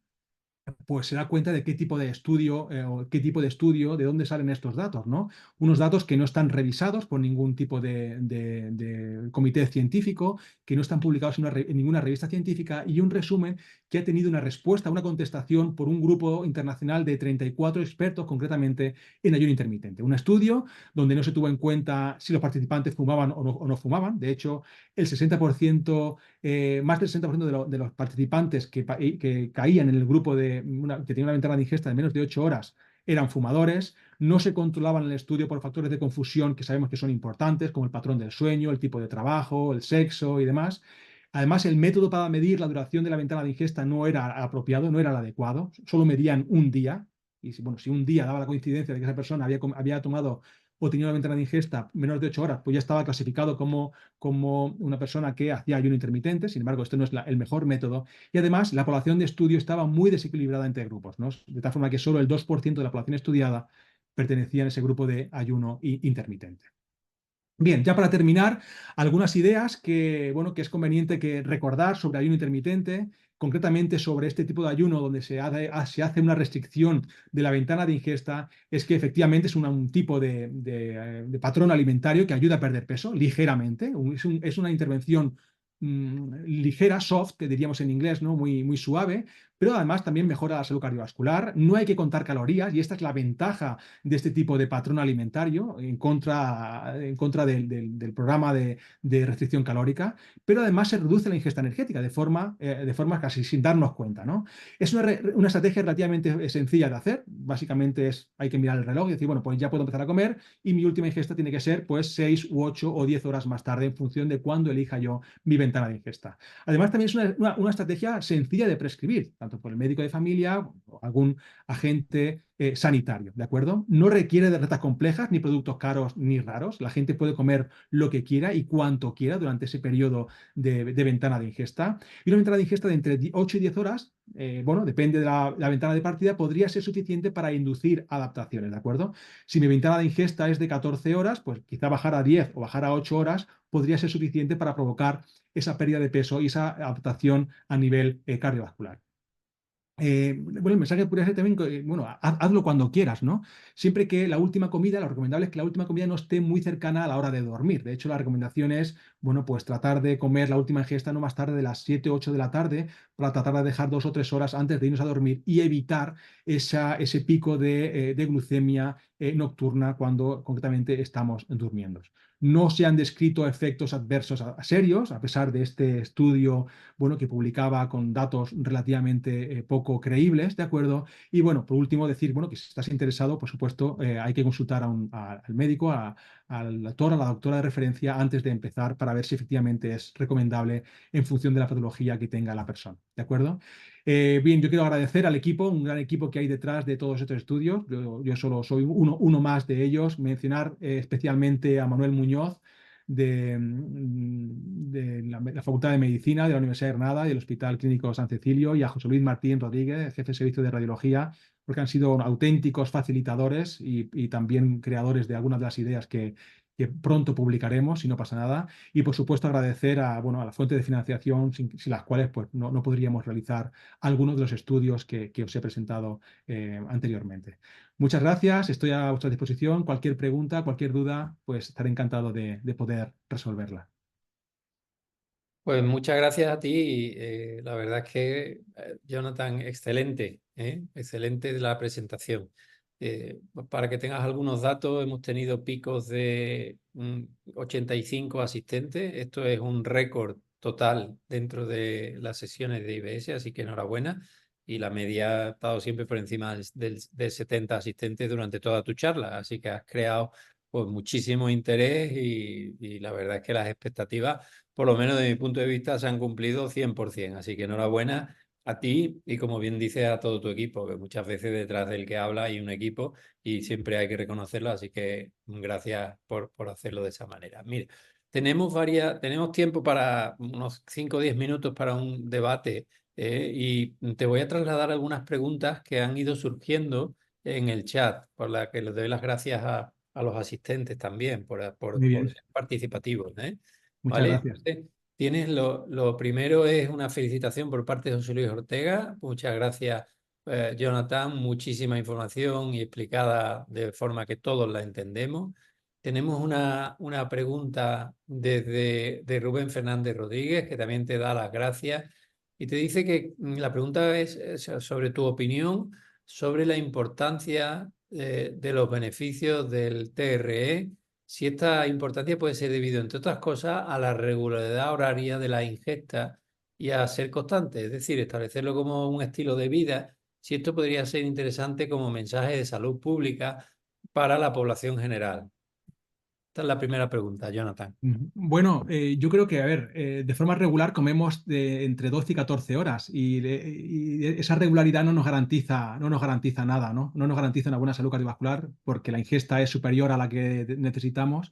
pues se da cuenta de qué tipo de estudio, de dónde salen estos datos, ¿no? Unos datos que no están revisados por ningún tipo de comité científico, que no están publicados en ninguna revista científica, y un resumen que ha tenido una respuesta, una contestación por un grupo internacional de 34 expertos, concretamente en ayuno intermitente. Un estudio donde no se tuvo en cuenta si los participantes fumaban o no fumaban. De hecho, el 60%, más del 60% de los participantes que caían en el grupo que tenía una ventana de ingesta de menos de 8 horas eran fumadores. No se controlaban en el estudio por factores de confusión que sabemos que son importantes, como el patrón del sueño, el tipo de trabajo, el sexo y demás. Además, el método para medir la duración de la ventana de ingesta no era apropiado, no era el adecuado. Solo medían un día. Y si un día daba la coincidencia de que esa persona había tomado o tenía una ventana de ingesta menos de 8 horas, pues ya estaba clasificado como una persona que hacía ayuno intermitente. Sin embargo, esto no es el mejor método. Y además, la población de estudio estaba muy desequilibrada entre grupos, ¿no? De tal forma que solo el 2% de la población estudiada pertenecía a ese grupo de ayuno intermitente. Bien, ya para terminar, algunas ideas que es conveniente recordar sobre ayuno intermitente, concretamente sobre este tipo de ayuno donde se hace una restricción de la ventana de ingesta, es que efectivamente es un tipo de patrón alimentario que ayuda a perder peso ligeramente. Es una intervención ligera, soft, que diríamos en inglés, ¿no? Muy suave, pero además también mejora la salud cardiovascular. No hay que contar calorías y esta es la ventaja de este tipo de patrón alimentario en contra del programa de restricción calórica, pero además se reduce la ingesta energética de forma casi sin darnos cuenta, ¿no? Es una estrategia relativamente sencilla de hacer. Básicamente hay que mirar el reloj y decir, bueno, pues ya puedo empezar a comer y mi última ingesta tiene que ser pues 6 u 8 o 10 horas más tarde en función de cuándo elija yo mi ventana de ingesta. Además, también es una estrategia sencilla de prescribir, tanto por el médico de familia o algún agente sanitario, ¿de acuerdo? No requiere de recetas complejas, ni productos caros ni raros. La gente puede comer lo que quiera y cuanto quiera durante ese periodo de ventana de ingesta. Y una ventana de ingesta de entre 8 y 10 horas, depende de la ventana de partida, podría ser suficiente para inducir adaptaciones, ¿de acuerdo? Si mi ventana de ingesta es de 14 horas, pues quizá bajar a 10 o bajar a 8 horas podría ser suficiente para provocar esa pérdida de peso y esa adaptación a nivel cardiovascular. El mensaje podría ser también, hazlo cuando quieras, ¿no? Siempre que la última comida, lo recomendable es que la última comida no esté muy cercana a la hora de dormir. De hecho, la recomendación es, pues tratar de comer la última ingesta no más tarde de las 7 o 8 de la tarde para tratar de dejar 2 o 3 horas antes de irnos a dormir y evitar ese pico de glucemia nocturna cuando concretamente estamos durmiendo. No se han descrito efectos adversos serios, a pesar de este estudio que publicaba con datos relativamente poco creíbles, ¿de acuerdo? Y por último decir, que si estás interesado, por supuesto, hay que consultar al médico, a al doctor, a la doctora de referencia antes de empezar para ver si efectivamente es recomendable en función de la patología que tenga la persona. ¿De acuerdo? Bien, yo quiero agradecer al equipo, un gran equipo que hay detrás de todos estos estudios. Yo solo soy uno más de ellos. Mencionar especialmente a Manuel Muñoz de la Facultad de Medicina de la Universidad de Granada y del Hospital Clínico San Cecilio, y a José Luis Martín Rodríguez, jefe de servicio de radiología, porque han sido auténticos facilitadores y también creadores de algunas de las ideas que pronto publicaremos, si no pasa nada. Y por supuesto agradecer a, bueno, a la fuente de financiación sin las cuales pues, no podríamos realizar algunos de los estudios que os he presentado anteriormente. Muchas gracias, estoy a vuestra disposición. Cualquier pregunta, cualquier duda, pues estaré encantado de poder resolverla. Pues muchas gracias a ti. La verdad es que, Jonathan, excelente, excelente la presentación. Para que tengas algunos datos, hemos tenido picos de 85 asistentes. Esto es un récord total dentro de las sesiones de IBS, así que enhorabuena. Y la media ha estado siempre por encima del 70 asistentes durante toda tu charla, así que has creado pues muchísimo interés y la verdad es que las expectativas, por lo menos de mi punto de vista, se han cumplido 100%. Así que enhorabuena a ti y, como bien dices, a todo tu equipo, que muchas veces detrás del que habla hay un equipo y siempre hay que reconocerlo. Así que gracias por hacerlo de esa manera. Mire, tenemos tiempo para unos 5 o 10 minutos para un debate, y te voy a trasladar algunas preguntas que han ido surgiendo en el chat, por la que les doy las gracias a los asistentes también Muy por bien, ser participativos, ¿eh? muchas ¿Vale? gracias. Entonces, lo primero es una felicitación por parte de José Luis Ortega. Muchas gracias, Jonathan. Muchísima información y explicada de forma que todos la entendemos. Tenemos una pregunta de Rubén Fernández Rodríguez, que también te da las gracias y te dice que la pregunta es sobre tu opinión sobre la importancia de los beneficios del TRE, si esta importancia puede ser debido, entre otras cosas, a la regularidad horaria de la ingesta y a ser constante, es decir, establecerlo como un estilo de vida, si esto podría ser interesante como mensaje de salud pública para la población general. Esta es la primera pregunta, Jonathan. Bueno, yo creo que, a ver, de forma regular comemos de entre 12 y 14 horas y esa regularidad no nos garantiza nada, ¿no? No nos garantiza una buena salud cardiovascular porque la ingesta es superior a la que necesitamos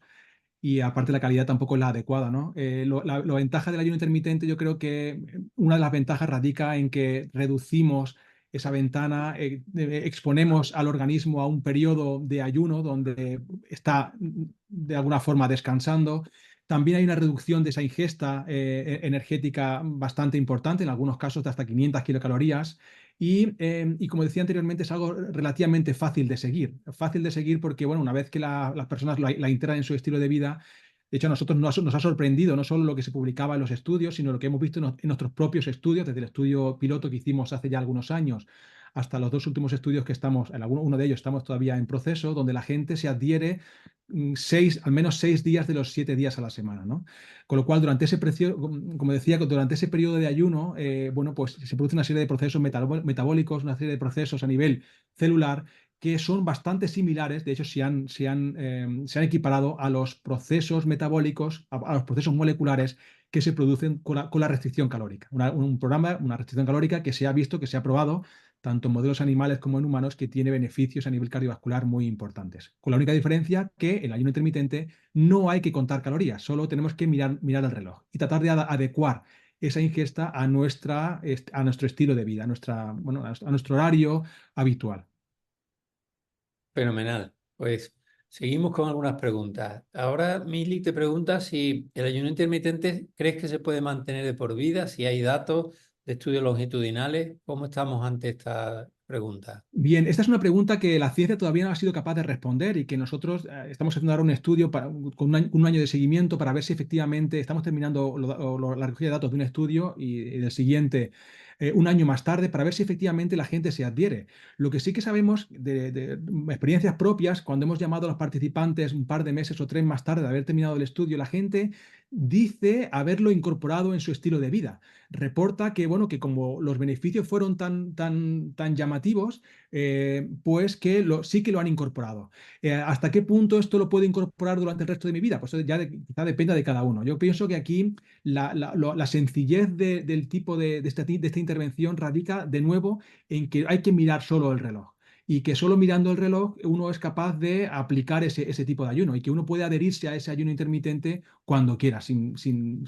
y aparte la calidad tampoco es la adecuada, ¿no? La ventaja del ayuno intermitente, yo creo que una de las ventajas radica en que reducimos esa ventana, exponemos al organismo a un periodo de ayuno donde está de alguna forma descansando. También hay una reducción de esa ingesta energética bastante importante, en algunos casos de hasta 500 kilocalorías. Y como decía anteriormente, es algo relativamente fácil de seguir. Fácil de seguir porque, bueno, una vez que las personas la integran en su estilo de vida, de hecho, a nosotros nos ha sorprendido no solo lo que se publicaba en los estudios, sino lo que hemos visto en nuestros propios estudios, desde el estudio piloto que hicimos hace ya algunos años hasta los dos últimos estudios que estamos, uno de ellos estamos todavía en proceso, donde la gente se adhiere al menos 6 días de los 7 días a la semana, ¿no? Con lo cual, durante ese precio, como decía, durante ese periodo de ayuno, bueno, pues se produce una serie de procesos metabólicos, una serie de procesos a nivel celular que son bastante similares, de hecho se han equiparado a los procesos metabólicos, a los procesos moleculares que se producen con la restricción calórica. Una restricción calórica que se ha visto, que se ha probado tanto en modelos animales como en humanos, que tiene beneficios a nivel cardiovascular muy importantes. Con la única diferencia que en el ayuno intermitente no hay que contar calorías, solo tenemos que mirar el reloj y tratar de adecuar esa ingesta a nuestro estilo de vida, a nuestro horario habitual. Fenomenal. Pues seguimos con algunas preguntas. Ahora, Mili te pregunta si el ayuno intermitente crees que se puede mantener de por vida, si hay datos de estudios longitudinales. ¿Cómo estamos ante esta pregunta? Bien, esta es una pregunta que la ciencia todavía no ha sido capaz de responder y que nosotros estamos haciendo ahora un estudio con un año de seguimiento para ver si efectivamente estamos terminando la recogida de datos de un estudio y del siguiente un año más tarde para ver si efectivamente la gente se adhiere. Lo que sí que sabemos de experiencias propias, cuando hemos llamado a los participantes un par de meses o 3 más tarde de haber terminado el estudio, la gente dice haberlo incorporado en su estilo de vida. Reporta que, bueno, que como los beneficios fueron tan llamativos, pues que sí que lo han incorporado. ¿Hasta qué punto esto lo puedo incorporar durante el resto de mi vida? Pues eso ya quizá dependa de cada uno. Yo pienso que aquí la sencillez del tipo de esta intervención radica de nuevo en que hay que mirar solo el reloj y que solo mirando el reloj uno es capaz de aplicar ese tipo de ayuno y que uno puede adherirse a ese ayuno intermitente cuando quiera, sin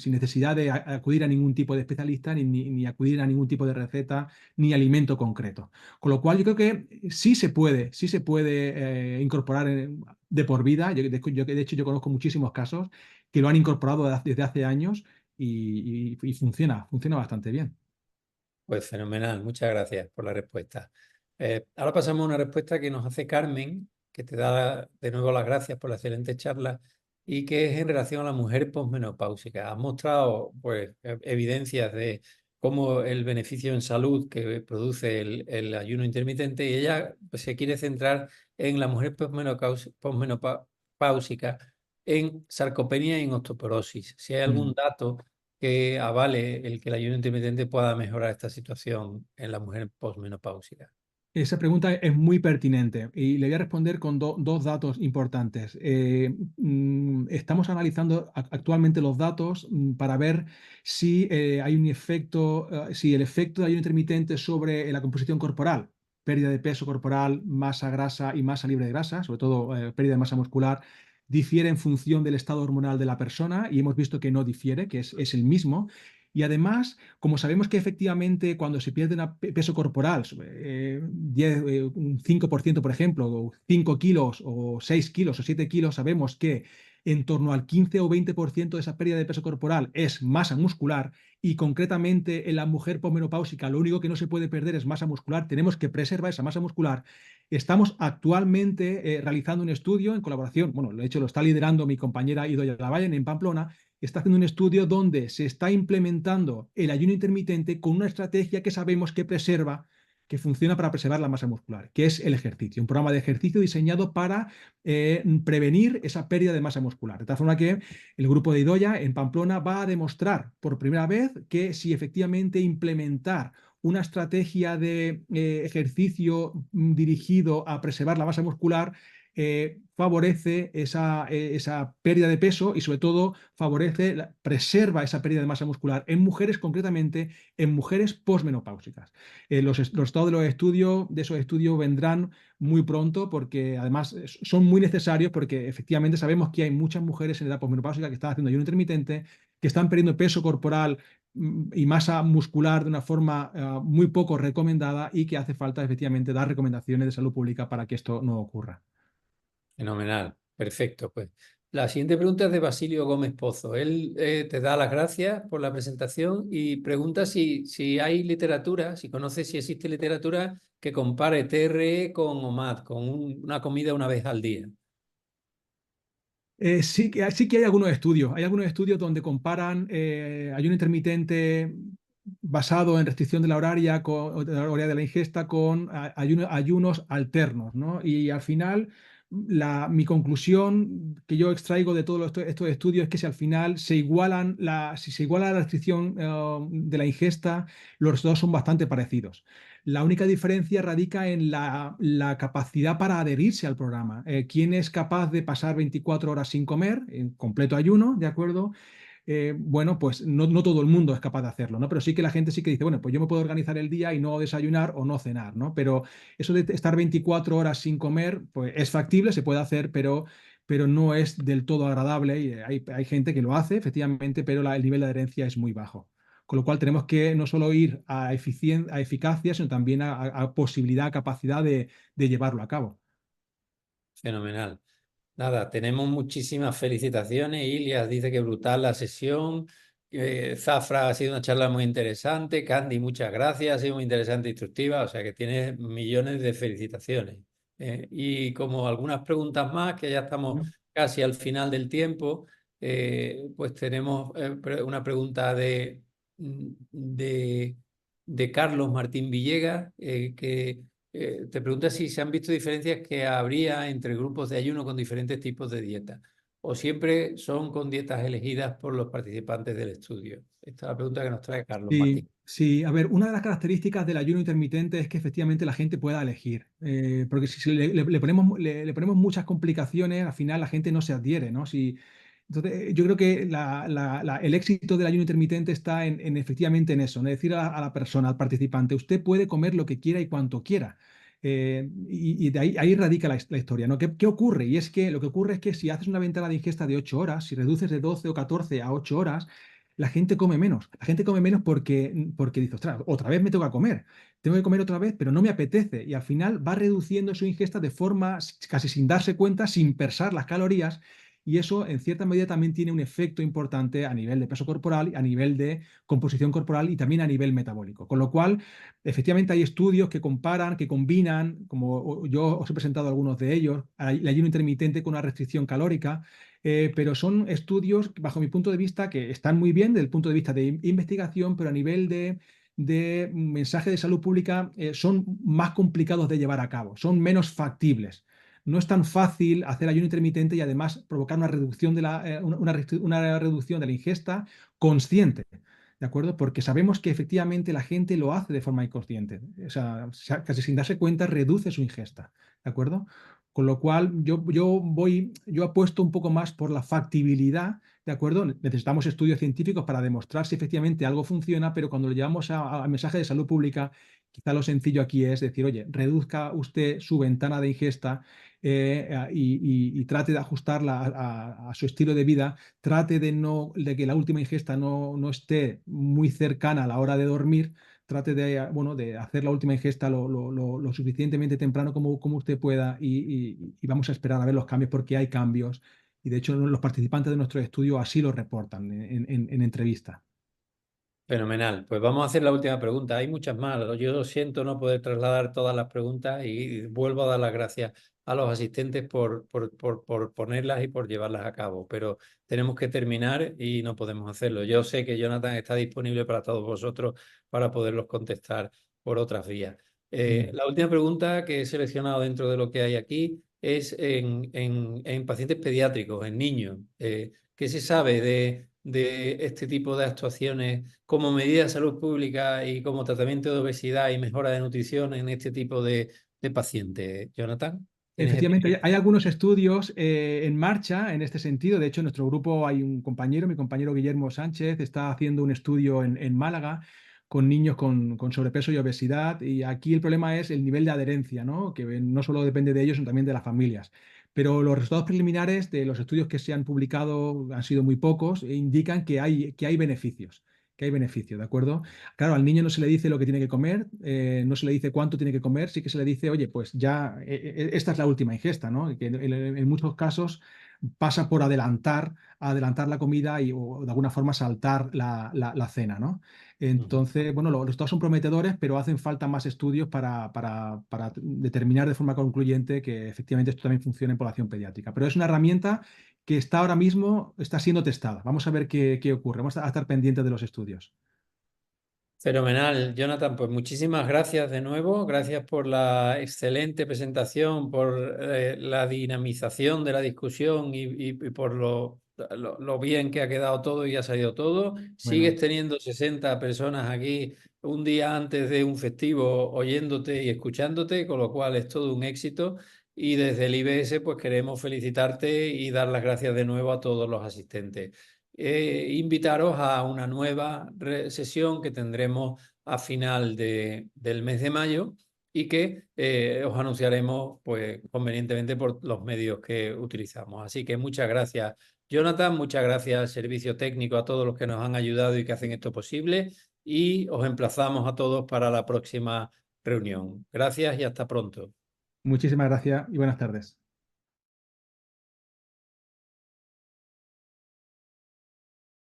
necesidad de acudir a ningún tipo de especialista ni acudir a ningún tipo de receta ni alimento concreto. Con lo cual yo creo que sí se puede incorporar de por vida. De hecho, yo conozco muchísimos casos que lo han incorporado desde hace años y funciona bastante bien. Pues fenomenal, muchas gracias por la respuesta. Ahora pasamos a una respuesta que nos hace Carmen, que te da de nuevo las gracias por la excelente charla y que es en relación a la mujer posmenopáusica. Has mostrado pues, evidencias de cómo el beneficio en salud que produce el ayuno intermitente y ella pues, se quiere centrar en la mujer posmenopáusica, en sarcopenia y en osteoporosis. Si hay algún Mm. dato que avale el que el ayuno intermitente pueda mejorar esta situación en la mujer posmenopáusica. Esa pregunta es muy pertinente y le voy a responder con dos datos importantes. Estamos analizando actualmente los datos para ver si hay un efecto, si el efecto de ayuno intermitente sobre la composición corporal, pérdida de peso corporal, masa grasa y masa libre de grasa, sobre todo pérdida de masa muscular, difiere en función del estado hormonal de la persona y hemos visto que no difiere, que es el mismo. Y además, como sabemos que efectivamente cuando se pierde peso corporal, un 5%, por ejemplo, o 5 kilos, o 6 kilos, o 7 kilos, sabemos que en torno al 15 o 20% de esa pérdida de peso corporal es masa muscular y concretamente en la mujer posmenopáusica lo único que no se puede perder es masa muscular, tenemos que preservar esa masa muscular. Estamos actualmente realizando un estudio en colaboración, bueno, de hecho lo está liderando mi compañera Idoia Lavalle en Pamplona, está haciendo un estudio donde se está implementando el ayuno intermitente con una estrategia que sabemos que preserva, que funciona para preservar la masa muscular, que es el ejercicio, un programa de ejercicio diseñado para prevenir esa pérdida de masa muscular. De tal forma que el grupo de Idoia en Pamplona va a demostrar por primera vez que si efectivamente implementar una estrategia de ejercicio dirigido a preservar la masa muscular favorece esa pérdida de peso y sobre todo preserva esa pérdida de masa muscular en mujeres, concretamente en mujeres posmenopáusicas. Los estados de esos estudios vendrán muy pronto porque además son muy necesarios porque efectivamente sabemos que hay muchas mujeres en edad posmenopáusica que están haciendo ayuno intermitente, que están perdiendo peso corporal y masa muscular de una forma muy poco recomendada y que hace falta efectivamente dar recomendaciones de salud pública para que esto no ocurra. Fenomenal, perfecto. Pues la siguiente pregunta es de Basilio Gómez Pozo. Él te da las gracias por la presentación y pregunta si hay literatura, si conoces si existe literatura que compare TRE con OMAD, con una comida una vez al día. Sí que hay algunos estudios donde comparan ayuno intermitente basado en restricción de la horaria, de la hora de la ingesta con ayunos alternos, ¿no? Y al final, mi conclusión que yo extraigo de todos estos estudios es que si al final si se iguala la restricción de la ingesta, los resultados son bastante parecidos. La única diferencia radica en la capacidad para adherirse al programa. ¿Quién es capaz de pasar 24 horas sin comer, en completo ayuno, ¿de acuerdo? Bueno, pues no todo el mundo es capaz de hacerlo, ¿no? Pero sí que la gente sí que dice, bueno, pues yo me puedo organizar el día y no desayunar o no cenar, ¿no? Pero eso de estar 24 horas sin comer, pues es factible, se puede hacer, pero no es del todo agradable y hay gente que lo hace, efectivamente, pero el nivel de adherencia es muy bajo. Con lo cual tenemos que no solo ir a eficacia, sino también a posibilidad, a capacidad de llevarlo a cabo. Fenomenal. Nada, tenemos muchísimas felicitaciones. Ilias dice que brutal la sesión. Zafra ha sido una charla muy interesante. Candy, muchas gracias. Ha sido muy interesante e instructiva. O sea que tienes millones de felicitaciones. Y como algunas preguntas más, que ya estamos casi al final del tiempo, pues tenemos una pregunta de de Carlos Martín Villegas, que te pregunta si se han visto diferencias que habría entre grupos de ayuno con diferentes tipos de dieta, o siempre son con dietas elegidas por los participantes del estudio. Esta es la pregunta que nos trae Carlos Sí, Martín. sí, a ver, una de las características del ayuno intermitente es que efectivamente la gente pueda elegir, porque si le ponemos muchas complicaciones, al final la gente no se adhiere, ¿no? Entonces, yo creo que el éxito del ayuno intermitente está efectivamente en eso, ¿no? Decir a la persona, al participante, usted puede comer lo que quiera y cuanto quiera. Y de ahí radica la historia, ¿no? ¿Qué ocurre? Y es que lo que ocurre es que si haces una ventana de ingesta de 8 horas, si reduces de 12 o 14 a 8 horas, la gente come menos. La gente come menos porque dice, ostras, otra vez me toca comer. Tengo que comer otra vez, pero no me apetece. Y al final va reduciendo su ingesta de forma casi sin darse cuenta, sin pesar las calorías. Y eso, en cierta medida, también tiene un efecto importante a nivel de peso corporal, a nivel de composición corporal y también a nivel metabólico. Con lo cual, efectivamente, hay estudios que comparan, que combinan, como yo os he presentado algunos de ellos, el ayuno intermitente con una restricción calórica, pero son estudios, bajo mi punto de vista, que están muy bien desde el punto de vista de investigación, pero a nivel de mensaje de salud pública son más complicados de llevar a cabo, son menos factibles. No es tan fácil hacer ayuno intermitente y además provocar una reducción una reducción de la ingesta consciente, ¿de acuerdo? Porque sabemos que efectivamente la gente lo hace de forma inconsciente, o sea, casi sin darse cuenta reduce su ingesta, ¿de acuerdo? Con lo cual yo apuesto un poco más por la factibilidad, ¿de acuerdo? Necesitamos estudios científicos para demostrar si efectivamente algo funciona, pero cuando lo llevamos a mensaje de salud pública, quizá lo sencillo aquí es decir, oye, reduzca usted su ventana de ingesta y trate de ajustarla a su estilo de vida, trate de que la última ingesta no esté muy cercana a la hora de dormir, trate bueno, de hacer la última ingesta lo suficientemente temprano como usted pueda y vamos a esperar a ver los cambios porque hay cambios y de hecho los participantes de nuestro estudio así lo reportan en entrevista. Fenomenal. Pues vamos a hacer la última pregunta. Hay muchas más. Yo lo siento no poder trasladar todas las preguntas y vuelvo a dar las gracias a los asistentes por ponerlas y por llevarlas a cabo. Pero tenemos que terminar y no podemos hacerlo. Yo sé que Jonathan está disponible para todos vosotros para poderlos contestar por otras vías. Mm. La última pregunta que he seleccionado dentro de lo que hay aquí es en pacientes pediátricos, en niños. ¿Qué se sabe de este tipo de actuaciones como medida de salud pública y como tratamiento de obesidad y mejora de nutrición en este tipo de pacientes? Jonathan, ¿tienes Efectivamente, hay experiencia? algunos estudios en marcha en este sentido. De hecho, en nuestro grupo hay un compañero, mi compañero Guillermo Sánchez, está haciendo un estudio en Málaga con niños con sobrepeso y obesidad. Y aquí el problema es el nivel de adherencia, ¿no? Que no solo depende de ellos, sino también de las familias. Pero los resultados preliminares de los estudios que se han publicado han sido muy pocos e indican que hay beneficios. Que hay beneficio, ¿de acuerdo? Claro, al niño no se le dice lo que tiene que comer, no se le dice cuánto tiene que comer, sí que se le dice, oye, pues ya esta es la última ingesta, ¿no? Y que en muchos casos pasa por adelantar la comida o de alguna forma saltar la cena, ¿no? Ujú. Entonces, bueno, los resultados son prometedores, pero hacen falta más estudios para determinar de forma concluyente que efectivamente esto también funciona en población pediátrica. Pero es una herramienta que está ahora mismo, está siendo testada. Vamos a ver qué ocurre. Vamos a estar pendientes de los estudios. Fenomenal, Jonathan. Pues muchísimas gracias de nuevo. Gracias por la excelente presentación, por la dinamización de la discusión y por lo bien que ha quedado todo y ha salido todo. Sigues Bueno. teniendo 60 personas aquí un día antes de un festivo oyéndote y escuchándote, con lo cual es todo un éxito. Y desde el IBS pues queremos felicitarte y dar las gracias de nuevo a todos los asistentes. Invitaros a una nueva sesión que tendremos a final del mes de mayo y que os anunciaremos pues, convenientemente por los medios que utilizamos. Así que muchas gracias, Jonathan, muchas gracias, servicio técnico, a todos los que nos han ayudado y que hacen esto posible y os emplazamos a todos para la próxima reunión. Gracias y hasta pronto. Muchísimas gracias y buenas tardes.